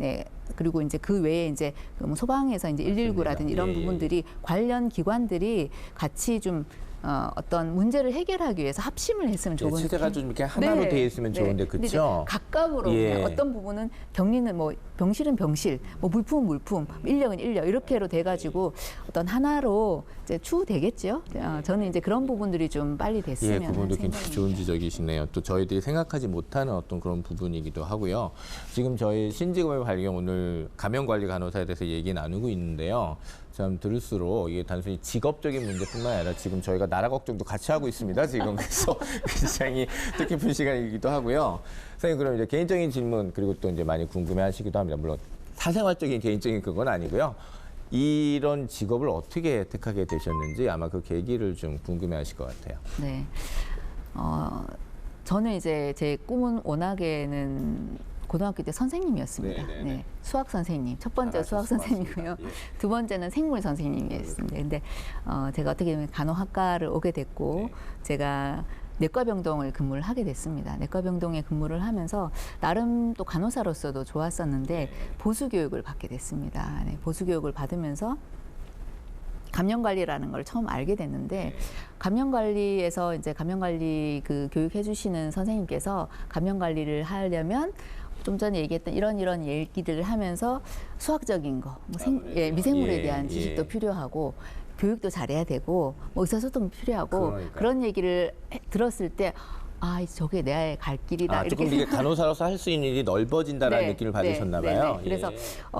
그리고 이제 그 외에 이제 뭐 소방에서 이제 119라든지 이런 부분들이 관련 기관들이 같이 좀 어떤 문제를 해결하기 위해서 합심을 했으면 좋은. 체제가 좀 이렇게 하나로 되어 있으면 좋은데 그렇죠. 각각으로 그냥 어떤 부분은 격리는 뭐 병실은 병실, 뭐 물품은 물품, 인력은 인력 이렇게로 돼가지고 어떤 하나로 이제 추후되겠죠. 저는 이제 그런 부분들이 좀 빨리 됐으면. 그 부분도 굉장히 좋은 지적이시네요. 또 저희들이 생각하지 못하는 어떤 그런 부분이기도 하고요. 지금 저희 신직업의 발견 오늘 감염관리 간호사에 대해서 얘기 나누고 있는데요. 참 들을수록 이게 단순히 직업적인 문제뿐만 아니라 지금 저희가 나라 걱정도 같이 하고 있습니다. 지금 그래서 굉장히 뜻깊은 시간이기도 하고요. 선생님 그럼 이제 개인적인 질문 그리고 또 이제 많이 궁금해하시기도 합니다. 물론 사생활적인 개인적인 그건 아니고요. 이런 직업을 어떻게 택하게 되셨는지 아마 그 계기를 좀 궁금해하실 것 같아요. 네, 저는 이제 제 꿈은 워낙에는 고등학교 때 선생님이었습니다. 네, 수학 선생님. 첫 번째 수학 선생님이고요. 두 번째는 생물 선생님이었습니다. 근데 제가 어떻게 보면 간호학과를 오게 됐고 제가 내과병동을 근무를 하게 됐습니다. 내과병동에 근무를 하면서 나름 또 간호사로서도 좋았었는데 보수교육을 받게 됐습니다. 보수교육을 받으면서 감염관리라는 걸 처음 알게 됐는데 감염관리에서 이제 감염관리 그 교육해 주시는 선생님께서 감염관리를 하려면 좀 전에 얘기했던 이런 얘기들을 하면서 수학적인 거, 뭐 미생물에 대한 지식도 필요하고 교육도 잘해야 되고 뭐 의사소통도 필요하고 그런 얘기를 들었을 때 저게 내 갈 길이다. 조금 이게 간호사로서 할 수 있는 일이 넓어진다라는 느낌을 받으셨나 봐요. 그래서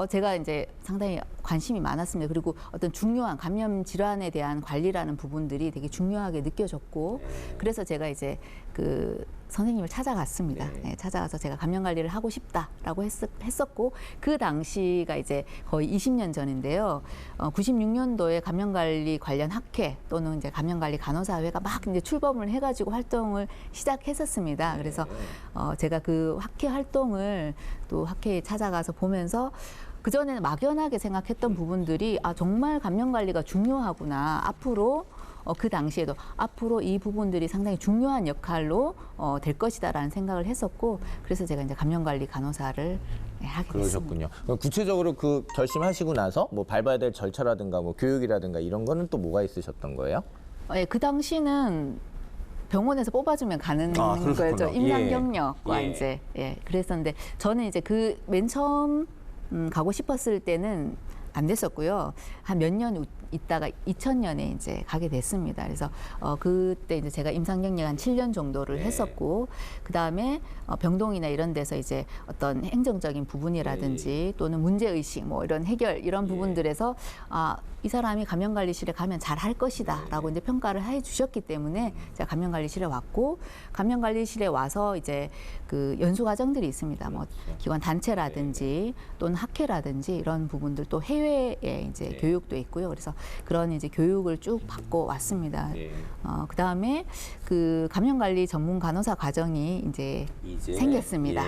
제가 이제 상당히 관심이 많았습니다. 그리고 어떤 중요한 감염 질환에 대한 관리라는 부분들이 되게 중요하게 느껴졌고 그래서 제가 이제 그 선생님을 찾아갔습니다. 찾아가서 제가 감염 관리를 하고 싶다라고 했었고 그 당시가 이제 거의 20년 전인데요. 96년도에 감염 관리 관련 학회 또는 이제 감염 관리 간호사회가 막 이제 출범을 해가지고 활동을 시작했었습니다. 그래서 제가 그 학회 활동을 또 학회에 찾아가서 보면서 그 전에는 막연하게 생각했던 부분들이 정말 감염 관리가 중요하구나. 앞으로 그 당시에도 앞으로 이 부분들이 상당히 중요한 역할로 될 것이다라는 생각을 했었고 그래서 제가 이제 감염관리 간호사를 하게 됐습니다. 그러셨군요. 그럼 구체적으로 그 결심하시고 나서 뭐 밟아야 될 절차라든가 뭐 교육이라든가 이런 거는 또 뭐가 있으셨던 거예요? 그 당시는 병원에서 뽑아주면 가는 거였죠. 임상 경력과 이제 그랬었는데 저는 이제 그 맨 처음 가고 싶었을 때는 안 됐었고요. 한 몇 년 있다가 2000년에 이제 가게 됐습니다. 그래서 그때 이제 제가 임상 경력 한 7년 정도를 했었고 그 다음에 병동이나 이런 데서 이제 어떤 행정적인 부분이라든지 또는 문제 의식 뭐 이런 해결 이런 부분들에서 이 사람이 감염관리실에 가면 잘 할 것이다라고 이제 평가를 해주셨기 때문에 제가 감염관리실에 왔고 감염관리실에 와서 이제 그 연수 과정들이 있습니다. 뭐 기관 단체라든지 또는 학회라든지 이런 부분들 또 해외에 이제 교육도 있고요. 그래서 그런 이제 교육을 쭉 받고 왔습니다. 그 다음에 그 감염관리 전문 간호사 과정이 이제 생겼습니다.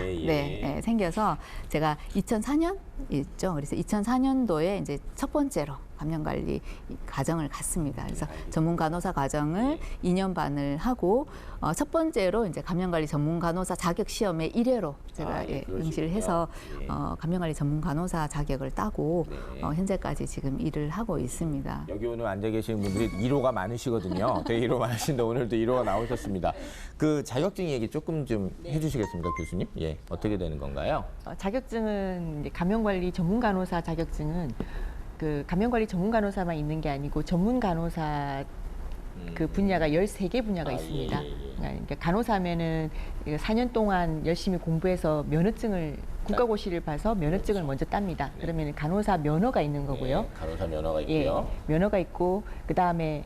생겨서 제가 2004년 있죠. 그래서 2004년도에 이제 첫 번째로 감염관리 과정을 갔습니다. 그래서 전문 간호사 과정을 2년 반을 하고 첫 번째로 이제 감염관리 전문 간호사 자격 시험에 1회로 제가 응시를 해서 감염관리 전문 간호사 자격을 따고 현재까지 지금 일을 하고 있습니다. 여기 오늘 앉아 계시는 분들이 1호가 많으시거든요. 되게 1호 많으신데 오늘도 1호가 나오셨습니다. 그 자격증 얘기 조금 좀 해주시겠습니까, 교수님? 어떻게 되는 건가요? 자격증은 이제 감염관리 전문 간호사 자격증은 그 감염관리 전문 간호사만 있는 게 아니고 전문 간호사 그 분야가 13개 분야가 있습니다. 그러니까 간호사면은 4년 동안 열심히 공부해서 면허증을 국가고시를 봐서 면허증을 먼저 땁니다. 그러면 간호사 면허가 있는 거고요. 네, 간호사 면허가 예, 있고요. 면허가 있고 그 다음에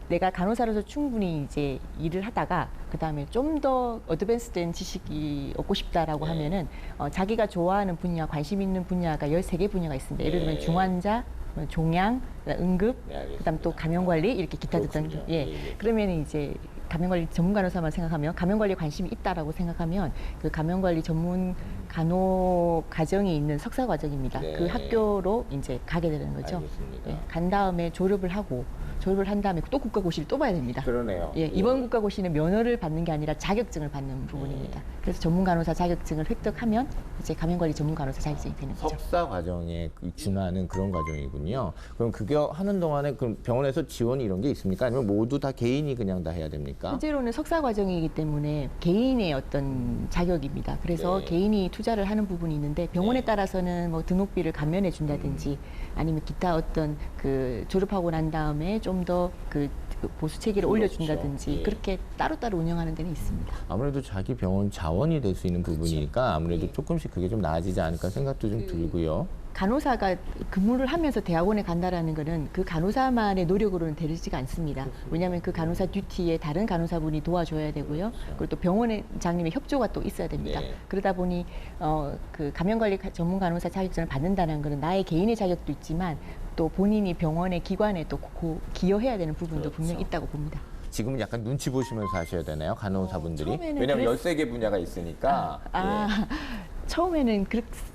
내가 간호사로서 충분히 이제 일을 하다가 그 다음에 좀 더 어드밴스된 지식이 얻고 싶다라고 네. 하면은 자기가 좋아하는 분야, 관심 있는 분야가 13개 분야가 있습니다. 예를 들면 네. 중환자, 종양, 응급, 네, 알겠습니다. 그다음 또 감염관리 이렇게 기타 등등. 그렇군요. 예, 예, 예. 그러면 이제 감염관리 전문 간호사만 생각하면 감염관리에 관심이 있다라고 생각하면 그 감염관리 전문 간호 과정이 있는 석사 과정입니다. 네. 그 학교로 이제 가게 되는 거죠. 알겠습니다. 예, 간 다음에 졸업을 하고 졸업을 한 다음에 또 국가고시를 또 봐야 됩니다. 그러네요. 예, 이번 국가고시는 면허를 받는 게 아니라 자격증을 받는 부분입니다. 그래서 전문 간호사 자격증을 획득하면 이제 감염관리 전문 간호사 자격증이 되는 거죠. 석사 과정에 준하는 그런 과정이군요. 그럼 그거 하는 동안에 그럼 병원에서 지원 이런 게 있습니까? 아니면 모두 다 개인이 그냥 다 해야 됩니까? 실제로는 석사 과정이기 때문에 개인의 어떤 자격입니다. 그래서 네. 개인이 투자를 하는 부분이 있는데 병원에 네. 따라서는 뭐 등록비를 감면해 준다든지 아니면 기타 어떤 그 졸업하고 난 다음에 좀 더 그 보수 체계를 그렇죠. 올려준다든지 예. 그렇게 따로따로 운영하는 데는 있습니다. 아무래도 자기 병원 자원이 될 수 있는 부분이니까 아무래도 조금씩 그게 좀 나아지지 않을까 생각도 좀 들고요. 간호사가 근무를 하면서 대학원에 간다라는 거는 그 간호사만의 노력으로는 되지가 않습니다. 왜냐하면 그 간호사 듀티에 다른 간호사분이 도와줘야 되고요. 그리고 또 병원장님의 협조가 또 있어야 됩니다. 네. 그러다 보니 그 감염관리 전문 간호사 자격증을 받는다는 것은 나의 개인의 자격도 있지만 또 본인이 병원의 기관에 또 기여해야 되는 부분도 그렇죠. 분명히 있다고 봅니다. 지금은 약간 눈치 보시면서 하셔야 되나요? 간호사분들이? 처음에는 왜냐하면 13개 분야가 있으니까. 처음에는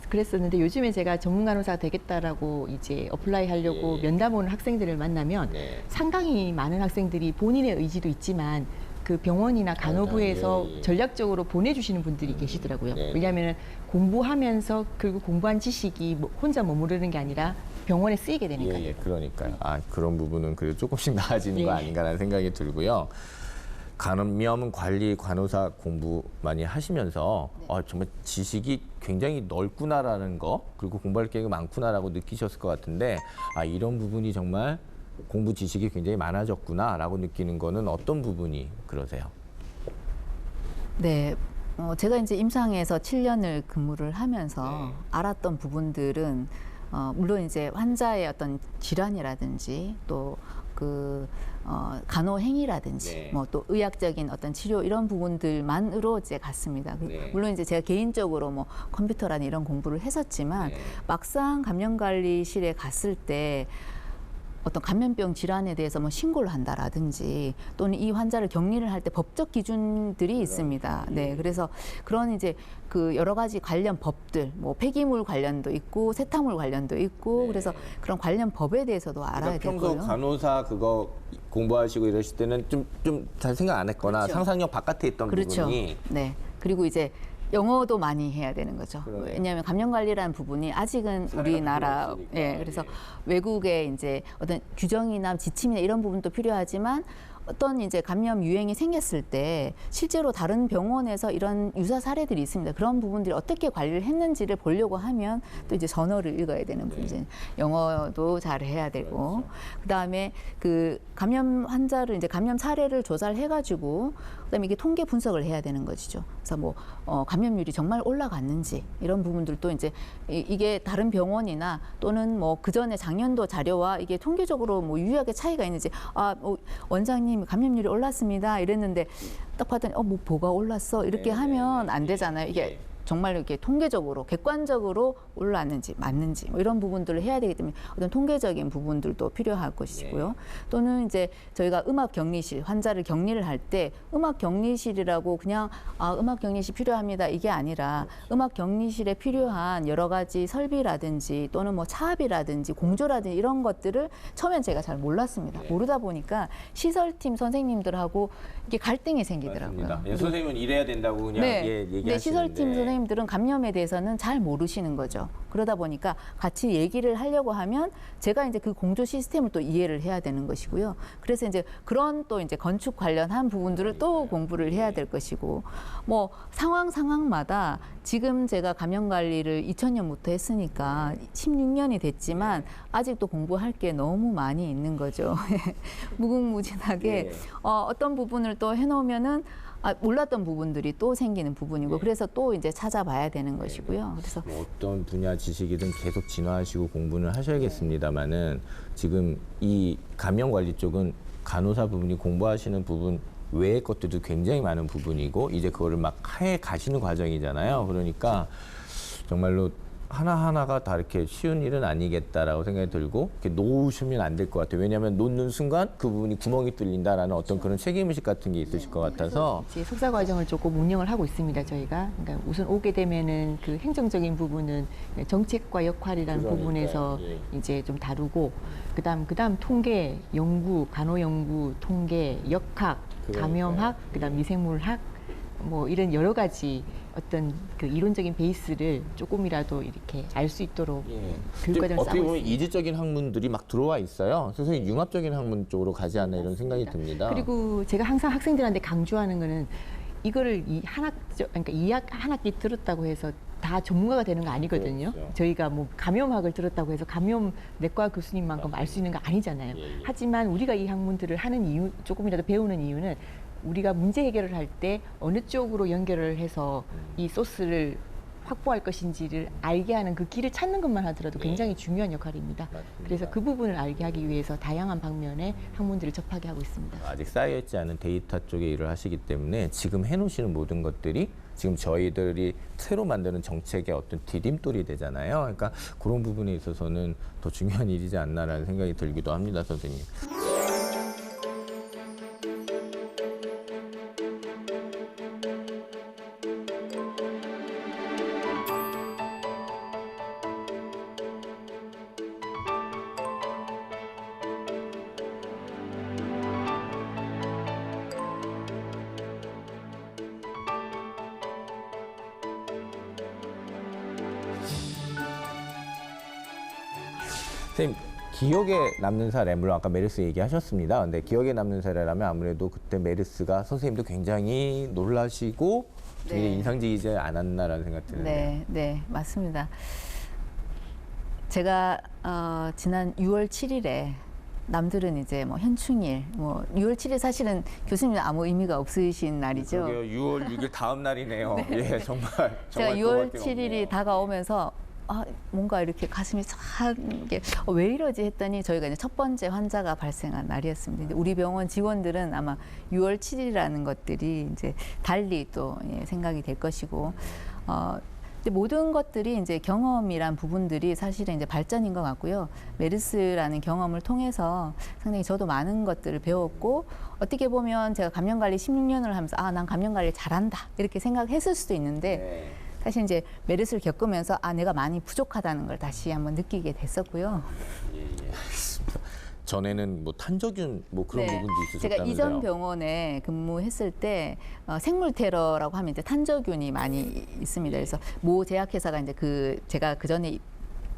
그랬었는데 요즘에 제가 전문 간호사가 되겠다라고 이제 어플라이 하려고 예. 면담 오는 학생들을 만나면 네. 상당히 많은 학생들이 본인의 의지도 있지만 그 병원이나 간호부에서 예, 예. 전략적으로 보내주시는 분들이 계시더라고요. 네. 왜냐하면 공부하면서 그리고 공부한 지식이 혼자 머무르는 게 아니라 병원에 쓰이게 되니까요. 예, 그러니까요. 그런 부분은 그래도 조금씩 나아지는 거 예. 아닌가라는 생각이 들고요. 감염 관리 간호사 공부 많이 하시면서 정말 지식이 굉장히 넓구나라는 거 그리고 공부할 게 많구나라고 느끼셨을 것 같은데 이런 부분이 정말 공부 지식이 굉장히 많아졌구나라고 느끼는 거는 어떤 부분이 그러세요? 네. 제가 이제 임상에서 7년을 근무를 하면서 네. 알았던 부분들은 물론 이제 환자의 어떤 질환이라든지 또 그 간호 행위라든지 네. 뭐 또 의학적인 어떤 치료 이런 부분들만으로 이제 갔습니다. 네. 물론 이제 제가 개인적으로 뭐 컴퓨터라는 이런 공부를 했었지만 네. 막상 감염관리실에 갔을 때 어떤 감염병 질환에 대해서 뭐 신고를 한다라든지 또는 이 환자를 격리를 할 때 법적 기준들이 있습니다. 네, 그래서 그런 이제 그 여러 가지 관련 법들, 뭐 폐기물 관련도 있고 세탁물 관련도 있고 네. 그래서 그런 관련 법에 대해서도 알아야 그러니까 평소 되고요. 간호사 그거 공부하시고 이러실 때는 좀 잘 생각 안 했거나 그렇죠. 상상력 바깥에 있던 그렇죠. 부분이 네. 그리고 이제 영어도 많이 해야 되는 거죠. 그러네요. 왜냐하면 감염 관리라는 부분이 아직은 우리나라 필요 없으니까. 예, 그래서 외국의 이제 어떤 규정이나 지침이나 이런 부분도 필요하지만 어떤 이제 감염 유행이 생겼을 때 실제로 다른 병원에서 이런 유사 사례들이 있습니다. 그런 부분들이 어떻게 관리를 했는지를 보려고 하면 또 이제 전어를 읽어야 되는 문제, 영어도 잘 해야 되고, 그다음에 그 감염 환자를 이제 감염 사례를 조사를 해가지고 그다음에 이게 통계 분석을 해야 되는 것이죠. 그래서 뭐 감염률이 정말 올라갔는지 이런 부분들도 이제 이게 다른 병원이나 또는 뭐 그 전에 작년도 자료와 이게 통계적으로 뭐 유의하게 차이가 있는지 뭐 원장님 감염률이 올랐습니다 이랬는데 딱 봤더니 뭐 뭐가 올랐어 이렇게 하면 안 되잖아요. 이게 정말 이렇게 통계적으로 객관적으로 올랐는지 맞는지 뭐 이런 부분들을 해야 되기 때문에 어떤 통계적인 부분들도 필요할 것이고요. 또는 이제 저희가 음압 격리실 환자를 격리를 할 때 음압 격리실이라고 그냥 음압 격리실 필요합니다 이게 아니라 음압 격리실에 필요한 여러 가지 설비라든지 또는 뭐 차압이라든지 공조라든지 이런 것들을 처음엔 제가 잘 몰랐습니다. 모르다 보니까 시설팀 선생님들하고 이게 갈등이 생기더라고요. 맞습니다. 선생님은 이래야 된다고 그냥 얘기하시는데 시설팀 선생님들은 감염에 대해서는 잘 모르시는 거죠. 그러다 보니까 같이 얘기를 하려고 하면 제가 이제 그 공조 시스템을 또 이해를 해야 되는 것이고요. 그래서 이제 그런 또 이제 건축 관련한 부분들을 또 공부를 해야 될 것이고, 뭐 상황마다 지금 제가 감염 관리를 2000년부터 했으니까 16년이 됐지만 아직도 공부할 게 너무 많이 있는 거죠. 무궁무진하게 어떤 부분을 또 해놓으면은 몰랐던 부분들이 또 생기는 부분이고, 그래서 또 이제 찾아봐야 되는 것이고요. 그래서 뭐 어떤 분야 지식이든 계속 진화하시고 공부는 하셔야겠습니다만은 지금 이 감염 관리 쪽은 간호사 부분이 공부하시는 부분 외의 것들도 굉장히 많은 부분이고 이제 그거를 막 해 가시는 과정이잖아요. 그러니까 정말로 하나하나가 다 이렇게 쉬운 일은 아니겠다라고 생각이 들고 이렇게 놓으시면 안 될 것 같아요. 왜냐하면 놓는 순간 그 부분이 구멍이 뚫린다라는 어떤 그런 책임의식 같은 게 있으실 것 같아서 이제 석사 과정을 조금 운영을 하고 있습니다. 저희가 그러니까 우선 오게 되면은 그 행정적인 부분은 정책과 역할이라는 부분에서 이제 좀 다루고 그다음 통계, 연구, 간호 연구, 통계, 역학, 감염학, 그다음 미생물학 뭐 이런 여러 가지 어떤 그 이론적인 베이스를 조금이라도 이렇게 알 수 있도록 교육과정을 어떻게 짜고 보면 있습니다. 이지적인 학문들이 막 들어와 있어요. 선생님 융합적인 학문 쪽으로 가지 않나 이런 생각이 듭니다. 그리고 제가 항상 학생들한테 강조하는 거는 이거를 그러니까 2학 한 학기 들었다고 해서 다 전문가가 되는 거 아니거든요. 그렇죠. 저희가 뭐 감염학을 들었다고 해서 감염 내과 교수님만큼 알 수 있는 거 아니잖아요. 하지만 우리가 이 학문들을 하는 이유, 조금이라도 배우는 이유는 우리가 문제 해결을 할 때 어느 쪽으로 연결을 해서 이 소스를 확보할 것인지를 알게 하는 그 길을 찾는 것만 하더라도 굉장히 중요한 역할입니다. 그래서 그 부분을 알게 하기 위해서 다양한 방면의 학문들을 접하게 하고 있습니다. 아직 쌓여있지 않은 데이터 쪽에 일을 하시기 때문에 지금 해놓으시는 모든 것들이 지금 저희들이 새로 만드는 정책의 어떤 디딤돌이 되잖아요. 그러니까 그런 부분에 있어서는 더 중요한 일이지 않나라는 생각이 들기도 합니다, 선생님. 선생님, 기억에 남는 사례, 물론 아까 메르스 얘기하셨습니다. 근데 기억에 남는 사례라면 아무래도 그때 메르스가 선생님도 굉장히 놀라시고 굉장히 인상적이지 않았나라는 생각이 드는데. 네, 맞습니다. 제가 지난 6월 7일에 남들은 이제 뭐 현충일, 뭐 6월 7일 사실은 교수님 아무 의미가 없으신 날이죠. 그러게요. 6월 6일 다음 날이네요. 예, 정말. 제가 정말 6월 그거밖에 7일이 없네요. 다가오면서 뭔가 이렇게 가슴이 싹한 게 왜 이러지 했더니 저희가 이제 첫 번째 환자가 발생한 날이었습니다. 근데 우리 병원 직원들은 아마 6월 7일이라는 것들이 이제 달리 또 생각이 될 것이고, 근데 모든 것들이 이제 경험이란 부분들이 사실은 이제 발전인 것 같고요. 메르스라는 경험을 통해서 상당히 저도 많은 것들을 배웠고, 어떻게 보면 제가 감염관리 16년을 하면서 난 감염관리 잘한다 이렇게 생각했을 수도 있는데 사실 이제 메르스를 겪으면서 내가 많이 부족하다는 걸 다시 한번 느끼게 됐었고요. 알겠습니다. 전에는 뭐 탄저균 뭐 그런 부분도 있으셨다면서요? 제가 이전 병원에 근무했을 때 생물 테러라고 하면 이제 탄저균이 많이 있습니다. 그래서 모 제약회사가 이제 제가 그 전에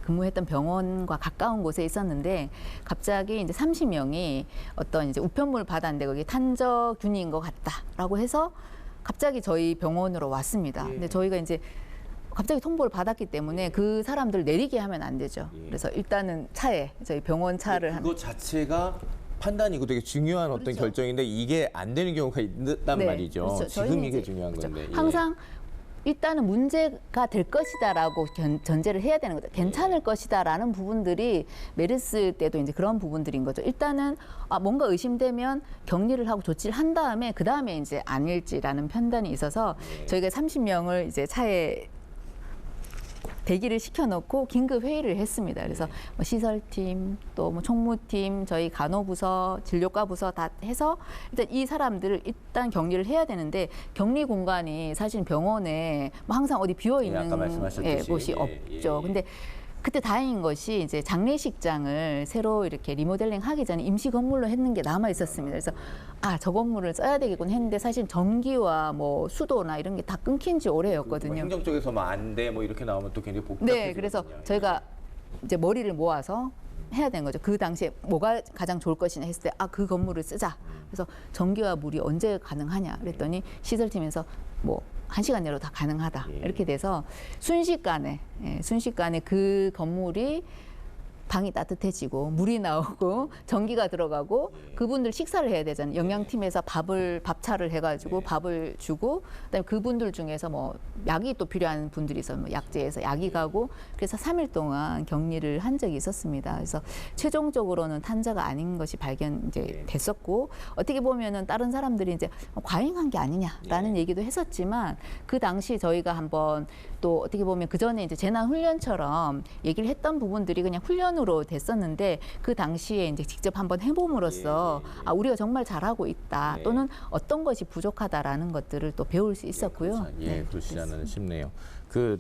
근무했던 병원과 가까운 곳에 있었는데 갑자기 이제 30명이 어떤 이제 우편물을 받았는데 거기 탄저균인 것 같다라고 해서 갑자기 저희 병원으로 왔습니다. 근데 저희가 이제 갑자기 통보를 받았기 때문에 그 사람들 내리게 하면 안 되죠. 그래서 일단은 차에 저희 병원 차를 그거 자체가 판단이고 되게 중요한 어떤 결정인데 이게 안 되는 경우가 있단 말이죠. 그렇죠. 지금 저희는 이게 이제 중요한 그렇죠. 건데. 항상 일단은 문제가 될 것이다라고 전제를 해야 되는 거죠. 괜찮을 것이다라는 부분들이 메르스 때도 이제 그런 부분들인 거죠. 일단은 뭔가 의심되면 격리를 하고 조치를 한 다음에 그 다음에 이제 아닐지라는 판단이 있어서 저희가 30명을 이제 차에 대기를 시켜놓고 긴급 회의를 했습니다. 그래서 뭐 시설팀, 또 뭐 총무팀, 저희 간호부서, 진료과 부서 다 해서 일단 이 사람들을 일단 격리를 해야 되는데 격리 공간이 사실 병원에 뭐 항상 어디 비어 있는 아까 말씀하셨듯이. 곳이 없죠. 근데 그때 다행인 것이 이제 장례식장을 새로 이렇게 리모델링 하기 전에 임시 건물로 했는 게 남아 있었습니다. 그래서 저 건물을 써야 되겠군 했는데 사실 전기와 뭐 수도나 이런 게 다 끊긴 지 오래였거든요. 행정 쪽에서 뭐 안 돼 뭐 이렇게 나오면 또 굉장히 복잡해지거든요. 네, 그래서 저희가 이제 머리를 모아서 해야 되는 거죠. 그 당시에 뭐가 가장 좋을 것이냐 했을 때 그 건물을 쓰자. 그래서 전기와 물이 언제 가능하냐 그랬더니 시설팀에서 뭐 1시간 내로 다 가능하다. 이렇게 돼서 순식간에 그 건물이 방이 따뜻해지고 물이 나오고 전기가 들어가고 그분들 식사를 해야 되잖아요. 영양팀에서 밥차를 해가지고 밥을 주고 그다음에 그분들 중에서 뭐 약이 또 필요한 분들이 있어요. 뭐 약재에서 약이 가고 그래서 3일 동안 격리를 한 적이 있었습니다. 그래서 최종적으로는 탄자가 아닌 것이 발견 이제 됐었고 어떻게 보면은 다른 사람들이 이제 과잉한 게 아니냐라는 얘기도 했었지만 그 당시 저희가 한번 또 어떻게 보면 그 전에 이제 재난 훈련처럼 얘기를 했던 부분들이 그냥 훈련으로 됐었는데 그 당시에 이제 직접 한번 해봄으로써 우리가 정말 잘하고 있다 또는 어떤 것이 부족하다라는 것들을 또 배울 수 있었고요. 그렇지 않나 싶네요. 그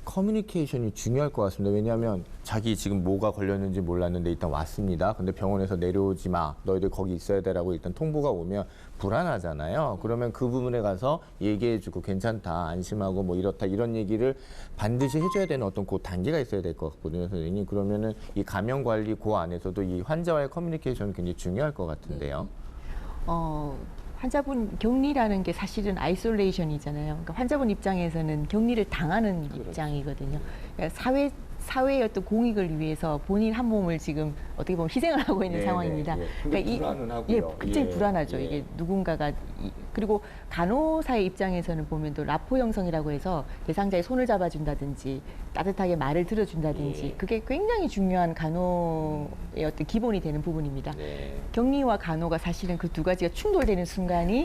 커뮤니케이션이 중요할 것 같습니다. 왜냐하면 자기 지금 뭐가 걸렸는지 몰랐는데 일단 왔습니다. 근데 병원에서 내려오지 마. 너희들 거기 있어야 되라고 일단 통보가 오면 불안하잖아요. 그러면 그 부분에 가서 얘기해주고 괜찮다, 안심하고 뭐 이렇다 이런 얘기를 반드시 해줘야 되는 어떤 그 단계가 있어야 될 것 같거든요, 선생님. 그러면은 이 감염 관리 그 안에서도 이 환자와의 커뮤니케이션은 굉장히 중요할 것 같은데요. 환자분 격리라는 게 사실은 아이솔레이션이잖아요. 그러니까 환자분 입장에서는 격리를 당하는 입장이거든요. 그러니까 사회의 어떤 공익을 위해서 본인 한 몸을 지금 어떻게 보면 희생을 하고 있는 상황입니다. 그러니까 불안은 하고요. 굉장히 불안하죠. 이게 누군가가 그리고 간호사의 입장에서는 보면 또 라포 형성이라고 해서 대상자의 손을 잡아준다든지 따뜻하게 말을 들어준다든지 그게 굉장히 중요한 간호의 어떤 기본이 되는 부분입니다. 격리와 간호가 사실은 그 두 가지가 충돌되는 순간이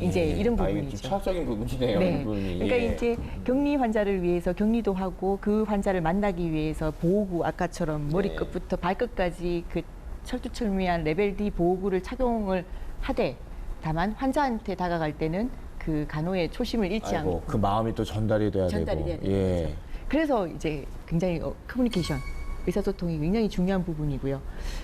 이제 이런 부분이죠. 철학적인 부분이네요. 네. 그러니까 이제 격리 환자를 위해서 격리도 하고 그 환자를 만나기 위해서 보호구 아까처럼 머리끝부터 발끝까지 그 철두철미한 레벨 D 보호구를 착용을 하되 다만 환자한테 다가갈 때는 그 간호의 초심을 잃지 않고 그 마음이 또 전달이 돼야 되고. 되는 거죠. 그래서 이제 굉장히 커뮤니케이션, 의사소통이 굉장히 중요한 부분이고요.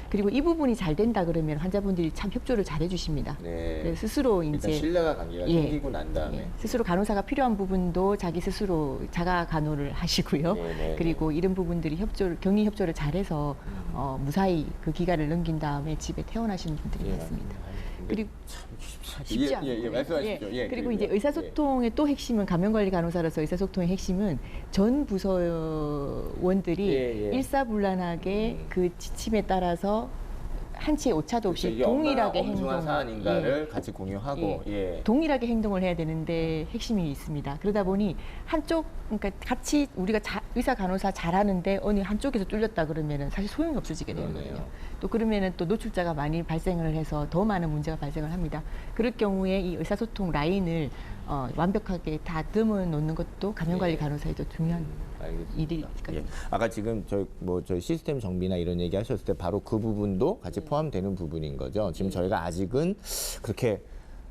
그리고 이 부분이 잘 된다 그러면 환자분들이 참 협조를 잘 해주십니다. 그래서 스스로 일단 이제 신뢰가 관계가 생기고 난 다음에 스스로 간호사가 필요한 부분도 자기 스스로 자가 간호를 하시고요. 그리고 이런 부분들이 격리 협조를 잘해서 무사히 그 기간을 넘긴 다음에 집에 퇴원하시는 분들이 많습니다. 그리고 쉽지 않고 말씀하십시오. 그리고 이제 의사소통의 또 핵심은 감염관리 간호사로서 의사소통의 핵심은 전 부서원들이 일사불란하게 그 지침에 따라서 한치의 오차도 없이 동일하게 엄중한 사안인가를 같이 공유하고 동일하게 행동을 해야 되는데 핵심이 있습니다. 그러다 보니 한쪽 그러니까 같이 우리가 의사 간호사 잘하는데 어느 한쪽에서 뚫렸다 그러면은 사실 소용이 없어지게 되는 거예요. 또 그러면은 또 노출자가 많이 발생을 해서 더 많은 문제가 발생을 합니다. 그럴 경우에 이 의사소통 라인을 완벽하게 다듬어 놓는 것도 감염관리 간호사의 더 중요한 일이니까요. 아까 지금 저희 시스템 정비나 이런 얘기 하셨을 때 바로 그 부분도 같이 포함되는 부분인 거죠. 지금 저희가 아직은 그렇게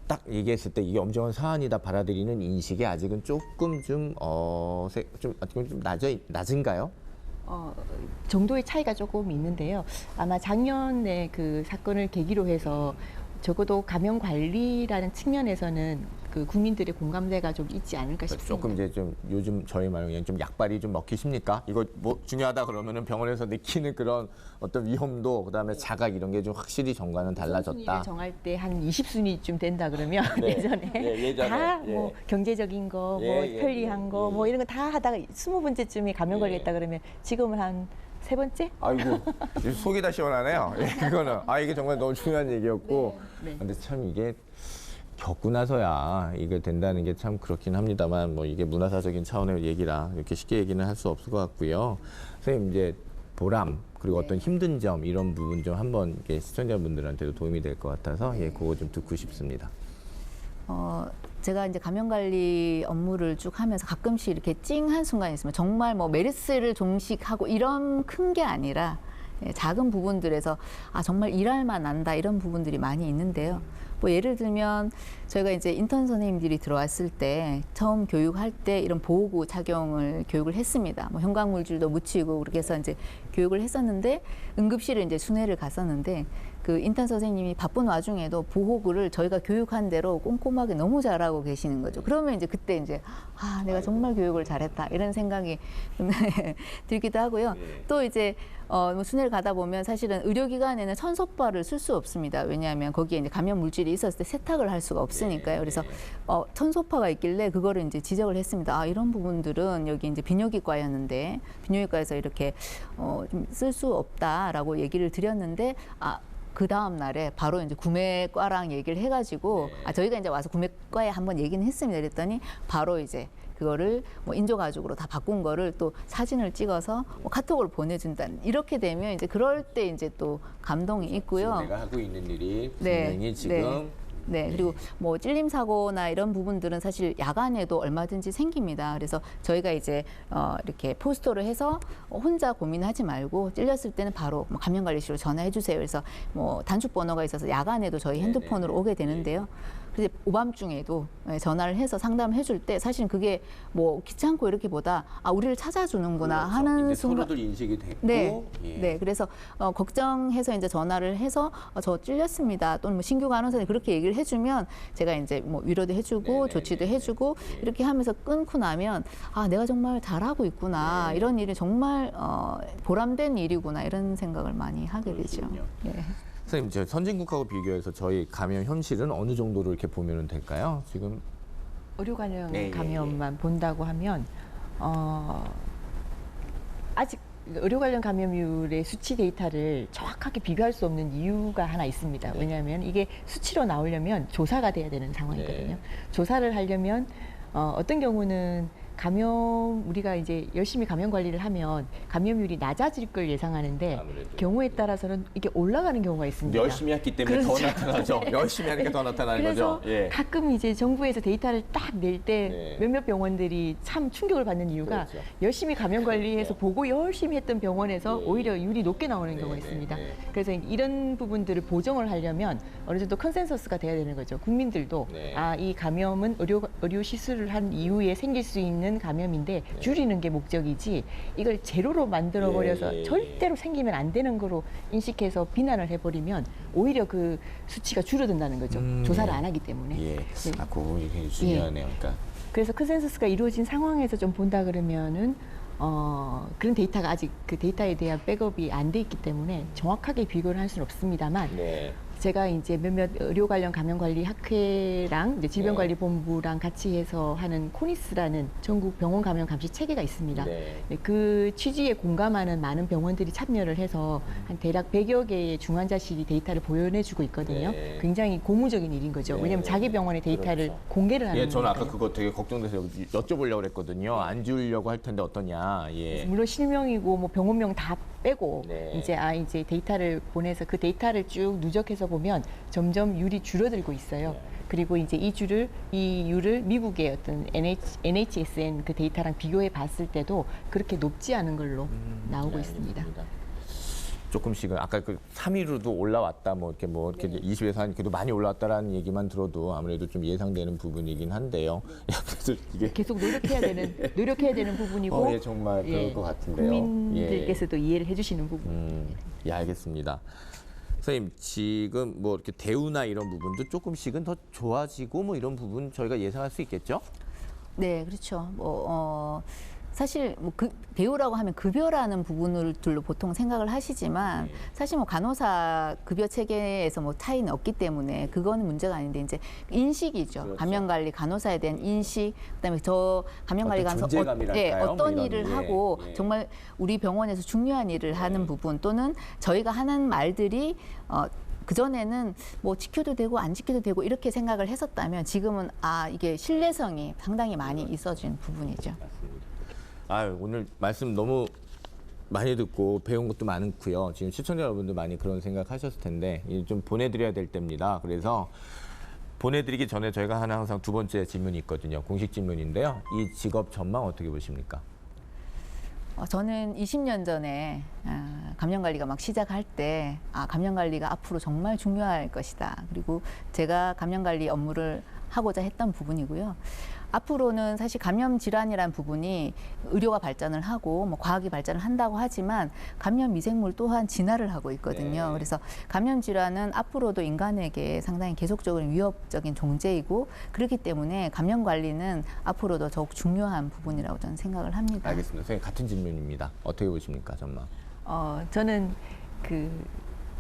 딱 얘기했을 때 이게 엄중한 사안이다 받아들이는 인식이 아직은 조금 좀 낮은가요? 정도의 차이가 조금 있는데요. 아마 작년에 그 사건을 계기로 해서 적어도 감염 관리라는 측면에서는 그 국민들의 공감대가 좀 있지 않을까 싶습니다. 조금 이제 좀 요즘 저희 말로 그냥 좀 약발이 좀 먹히십니까? 이거 뭐 중요하다 그러면은 병원에서 느끼는 그런 어떤 위험도 그다음에 자각 이런 게 좀 확실히 전과는 달라졌다. 순위를 정할 때 한 20순위쯤 된다 그러면 예전에 다 뭐 경제적인 거, 뭐 편리한 거, 뭐 이런 거 다 하다가 20번째쯤에 감염 걸렸다 그러면 지금은 한 3번째? 아이고 속이 다 시원하네요. 그거는 이게 정말 너무 중요한 얘기였고, 근데 참 이게 겪고 나서야 이게 된다는 게 참 그렇긴 합니다만 뭐 이게 문화사적인 차원의 얘기라 이렇게 쉽게 얘기는 할 수 없을 것 같고요. 선생님 이제 보람 그리고 어떤 힘든 점 이런 부분 좀 한번 시청자분들한테도 도움이 될 것 같아서 그거 좀 듣고 싶습니다. 제가 이제 감염관리 업무를 쭉 하면서 가끔씩 이렇게 찡한 순간이 있으면 정말 뭐 메르스를 종식하고 이런 큰 게 아니라 작은 부분들에서 정말 일할 만한다 이런 부분들이 많이 있는데요. 뭐 예를 들면 저희가 이제 인턴 선생님들이 들어왔을 때 처음 교육할 때 이런 보호구 착용을 교육을 했습니다. 뭐 형광물질도 묻히고 그렇게 해서 이제 교육을 했었는데 응급실에 이제 순회를 갔었는데 그 인턴 선생님이 바쁜 와중에도 보호구를 저희가 교육한 대로 꼼꼼하게 너무 잘하고 계시는 거죠. 그러면 이제 그때 이제 아, 내가 정말 교육을 잘했다 이런 생각이 들기도 하고요. 또 이제 뭐 순회를 가다 보면 사실은 의료기관에는 천소파를 쓸 수 없습니다. 왜냐하면 거기에 이제 감염 물질이 있었을 때 세탁을 할 수가 없으니까요. 그래서 천소파가 있길래 그거를 이제 지적을 했습니다. 아, 이런 부분들은 여기 이제 비뇨기과였는데 비뇨기과에서 이렇게 좀 쓸 수 없다라고 얘기를 드렸는데 그 다음 날에 바로 이제 구매과랑 얘기를 해가지고 저희가 이제 와서 구매과에 한번 얘기는 했습니다. 그랬더니 바로 이제 그거를 뭐 인조가죽으로 다 바꾼 거를 또 사진을 찍어서 뭐 카톡으로 보내준다. 이렇게 되면 이제 그럴 때 이제 또 감동이 있고요. 지금 내가 하고 있는 일이 네, 분명히 지금 네, 그리고 뭐 찔림 사고나 이런 부분들은 사실 야간에도 얼마든지 생깁니다. 그래서 저희가 이제 이렇게 포스터를 해서 혼자 고민하지 말고 찔렸을 때는 바로 뭐 감염관리실로 전화해 주세요. 그래서 뭐 단축 번호가 있어서 야간에도 저희 핸드폰으로 오게 되는데요. 그래서 오밤중에도 전화를 해서 상담을 해줄 때 사실은 그게 뭐 귀찮고 이렇게보다 우리를 찾아주는구나 그렇죠. 하는 이제 순간. 서로들 인식이 됐고 네, 예. 네. 그래서 걱정해서 이제 전화를 해서 저 찔렸습니다. 또는 뭐 신규 간호사님 그렇게 얘기를 해주면 제가 이제 뭐 위로도 해주고 조치도 해주고 이렇게 하면서 끊고 나면 내가 정말 잘하고 있구나 이런 일이 정말 보람된 일이구나 이런 생각을 많이 하게 되죠. 네. 선생님, 저 선진국하고 비교해서 저희 감염 현실은 어느 정도로 이렇게 보면 될까요? 지금 의료 관련 네, 감염만 본다고 하면 아직 의료 관련 감염률의 수치 데이터를 정확하게 비교할 수 없는 이유가 하나 있습니다. 왜냐하면 이게 수치로 나오려면 조사가 돼야 되는 상황이거든요. 조사를 하려면 어떤 경우는 우리가 이제 열심히 감염 관리를 하면 감염률이 낮아질 걸 예상하는데 아무래도. 경우에 따라서는 이게 올라가는 경우가 있습니다. 열심히 했기 때문에 더 그렇죠. 나타나죠. 열심히 하니까 더 나타나는 그래서 거죠. 예. 가끔 이제 정부에서 데이터를 딱 낼 때 네. 몇몇 병원들이 참 충격을 받는 이유가 그렇죠. 열심히 감염 관리해서 보고 열심히 했던 병원에서 네. 오히려 율이 높게 나오는 경우가 네, 있습니다. 네, 네. 그래서 이런 부분들을 보정을 하려면 어느 정도 컨센서스가 돼야 되는 거죠. 국민들도 네. 이 감염은 의료 시술을 한 이후에 생길 수 있는 감염인데 줄이는 게 목적이지 이걸 제로로 만들어 버려서 예, 예, 절대로 생기면 안 되는 거로 인식해서 비난을 해버리면 오히려 그 수치가 줄어든다는 거죠. 조사를 안 하기 때문에. 예. 네. 그거 이게 중요하네요. 그러니까 그래서 컨센서스가 이루어진 상황에서 좀 본다 그러면은 그런 데이터가 아직 그 데이터에 대한 백업이 안 돼 있기 때문에 정확하게 비교를 할 수는 없습니다만 네. 제가 이제 몇몇 의료 관련 감염관리 학회랑 이제 질병관리본부랑 같이 해서 하는 코니스라는 전국 병원 감염 감시 체계가 있습니다. 네. 네, 그 취지에 공감하는 많은 병원들이 참여를 해서 한 대략 100여 개의 중환자실이 데이터를 보여내주고 있거든요. 네. 굉장히 고무적인 일인 거죠. 네. 왜냐하면 자기 병원의 데이터를 그렇죠. 공개를 하는 예, 저는 아까 거니까요. 그거 되게 걱정돼서 여쭤보려고 그랬거든요. 안 지우려고 할 텐데 어떠냐. 예. 물론 실명이고 뭐 병원명 다 빼고 네. 이제 데이터를 보내서 그 데이터를 쭉 누적해서 보면 점점 율이 줄어들고 있어요. 네. 그리고 이제 이 율을 미국의 어떤 NHSN 그 데이터랑 비교해 봤을 때도 그렇게 높지 않은 걸로 나오고 있습니다. 조금씩은 아까 그 3위로도 올라왔다 이렇게 20에서 한 그래도 많이 올라왔다라는 얘기만 들어도 아무래도 좀 예상되는 부분이긴 한데요. 그래서 이게 계속 노력해야 되는 부분이고 예, 정말 그럴 것 같은데요. 국민들께서도 이해를 해주시는 부분. 예, 알겠습니다. 선생님, 지금 뭐 이렇게 대우나 이런 부분도 조금씩은 더 좋아지고 이런 부분 저희가 예상할 수 있겠죠? 네, 그렇죠. 사실 대우라고 하면 급여라는 부분들로 보통 생각을 하시지만 사실 간호사 급여 체계에서 차이는 없기 때문에 그거는 문제가 아닌데 이제 인식이죠. 그렇죠. 감염관리 간호사에 대한 인식, 그다음에 저 감염관리 어떤 간호사 존재감이랄까요? 어떤 이런, 일을 하고 정말 우리 병원에서 중요한 일을 하는 부분 또는 저희가 하는 말들이 그전에는 지켜도 되고 안 지켜도 되고 이렇게 생각을 했었다면 지금은 이게 신뢰성이 상당히 많이 있어진 부분이죠. 오늘 말씀 너무 많이 듣고 배운 것도 많고요. 지금 시청자 여러분도 많이 그런 생각하셨을 텐데 좀 보내드려야 될 때입니다. 그래서 보내드리기 전에 저희가 하는 항상 두 번째 질문이 있거든요. 공식 질문인데요. 이 직업 전망 어떻게 보십니까? 저는 20년 전에 감염 관리가 막 시작할 때 감염 관리가 앞으로 정말 중요할 것이다. 그리고 제가 감염 관리 업무를 하고자 했던 부분이고요. 앞으로는 사실 감염 질환이라는 부분이 의료가 발전을 하고 뭐 과학이 발전을 한다고 하지만 감염 미생물 또한 진화를 하고 있거든요. 그래서 감염 질환은 앞으로도 인간에게 상당히 계속적으로 위협적인 존재이고 그렇기 때문에 감염 관리는 앞으로도 더욱 중요한 부분이라고 저는 생각을 합니다. 알겠습니다. 선생님 같은 질문입니다. 어떻게 보십니까, 전망? 저는 그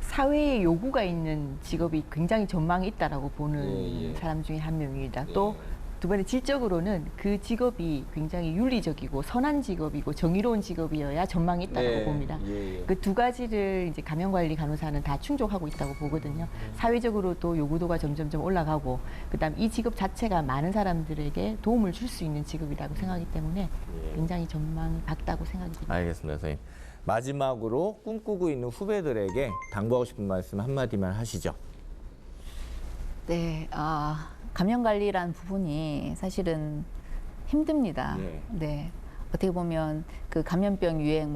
사회에 요구가 있는 직업이 굉장히 전망이 있다라고 보는 사람 중에 한 명입니다. 또 두 번째 질적으로는 그 직업이 굉장히 윤리적이고 선한 직업이고 정의로운 직업이어야 전망이 있다고 봅니다. 그 두 가지를 이제 감염관리 간호사는 다 충족하고 있다고 보거든요. 사회적으로도 요구도가 점점점 올라가고 그다음 이 직업 자체가 많은 사람들에게 도움을 줄 수 있는 직업이라고 생각하기 때문에 굉장히 전망이 밝다고 생각이 듭니다. 알겠습니다, 선생님. 마지막으로 꿈꾸고 있는 후배들에게 당부하고 싶은 말씀 한마디만 하시죠. 네, 감염 관리라는 부분이 사실은 힘듭니다. 네, 어떻게 보면 그 감염병 유행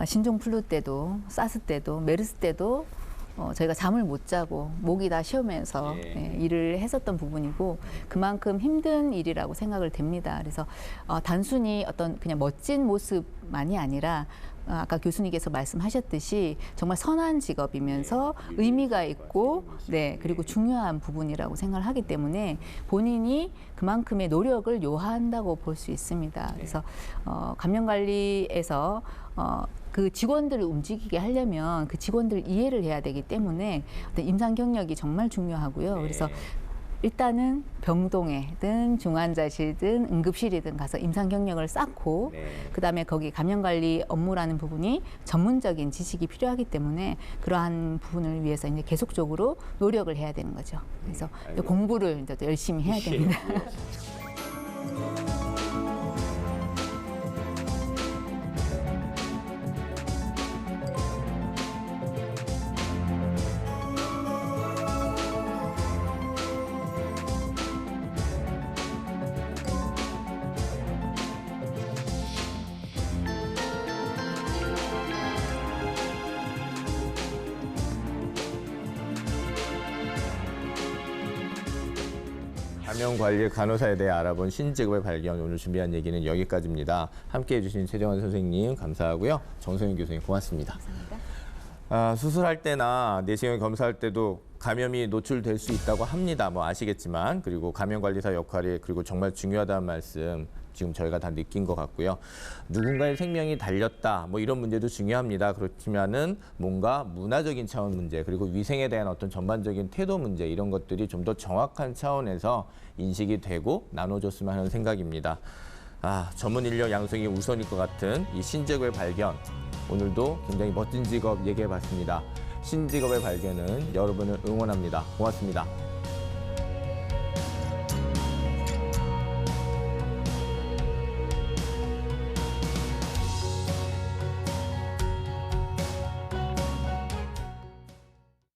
신종 플루 때도 사스 때도 메르스 때도 저희가 잠을 못 자고 목이 다 쉬면서 일을 했었던 부분이고 그만큼 힘든 일이라고 생각을 됩니다. 그래서 단순히 어떤 그냥 멋진 모습만이 아니라 아까 교수님께서 말씀하셨듯이 정말 선한 직업이면서 의미가 있고 그리고 중요한 부분이라고 생각을 하기 때문에 본인이 그만큼의 노력을 요한다고 볼 수 있습니다. 그래서 감염관리에서 그 직원들을 움직이게 하려면 그 직원들을 이해를 해야 되기 때문에 어떤 임상 경력이 정말 중요하고요. 그래서 일단은 병동에든 중환자실이든 응급실이든 가서 임상 경력을 쌓고 그다음에 거기 감염관리 업무라는 부분이 전문적인 지식이 필요하기 때문에 그러한 부분을 위해서 이제 계속적으로 노력을 해야 되는 거죠. 그래서 공부를 이제 또 열심히 해야 됩니다. 감염관리 간호사에 대해 알아본 신직업의 발견, 오늘 준비한 얘기는 여기까지입니다. 함께해 주신 최정환 선생님 감사하고요. 정성윤 교수님 고맙습니다. 감사합니다. 수술할 때나 내시경 검사할 때도 감염이 노출될 수 있다고 합니다. 아시겠지만 그리고 감염관리사 역할이 그리고 정말 중요하다는 말씀 지금 저희가 다 느낀 것 같고요. 누군가의 생명이 달렸다 이런 문제도 중요합니다. 그렇지만은 뭔가 문화적인 차원 문제 그리고 위생에 대한 어떤 전반적인 태도 문제 이런 것들이 좀 더 정확한 차원에서 인식이 되고 나눠줬으면 하는 생각입니다. 전문 인력 양성이 우선일 것 같은 이 신직업의 발견 오늘도 굉장히 멋진 직업 얘기해봤습니다. 신직업의 발견은 여러분을 응원합니다. 고맙습니다.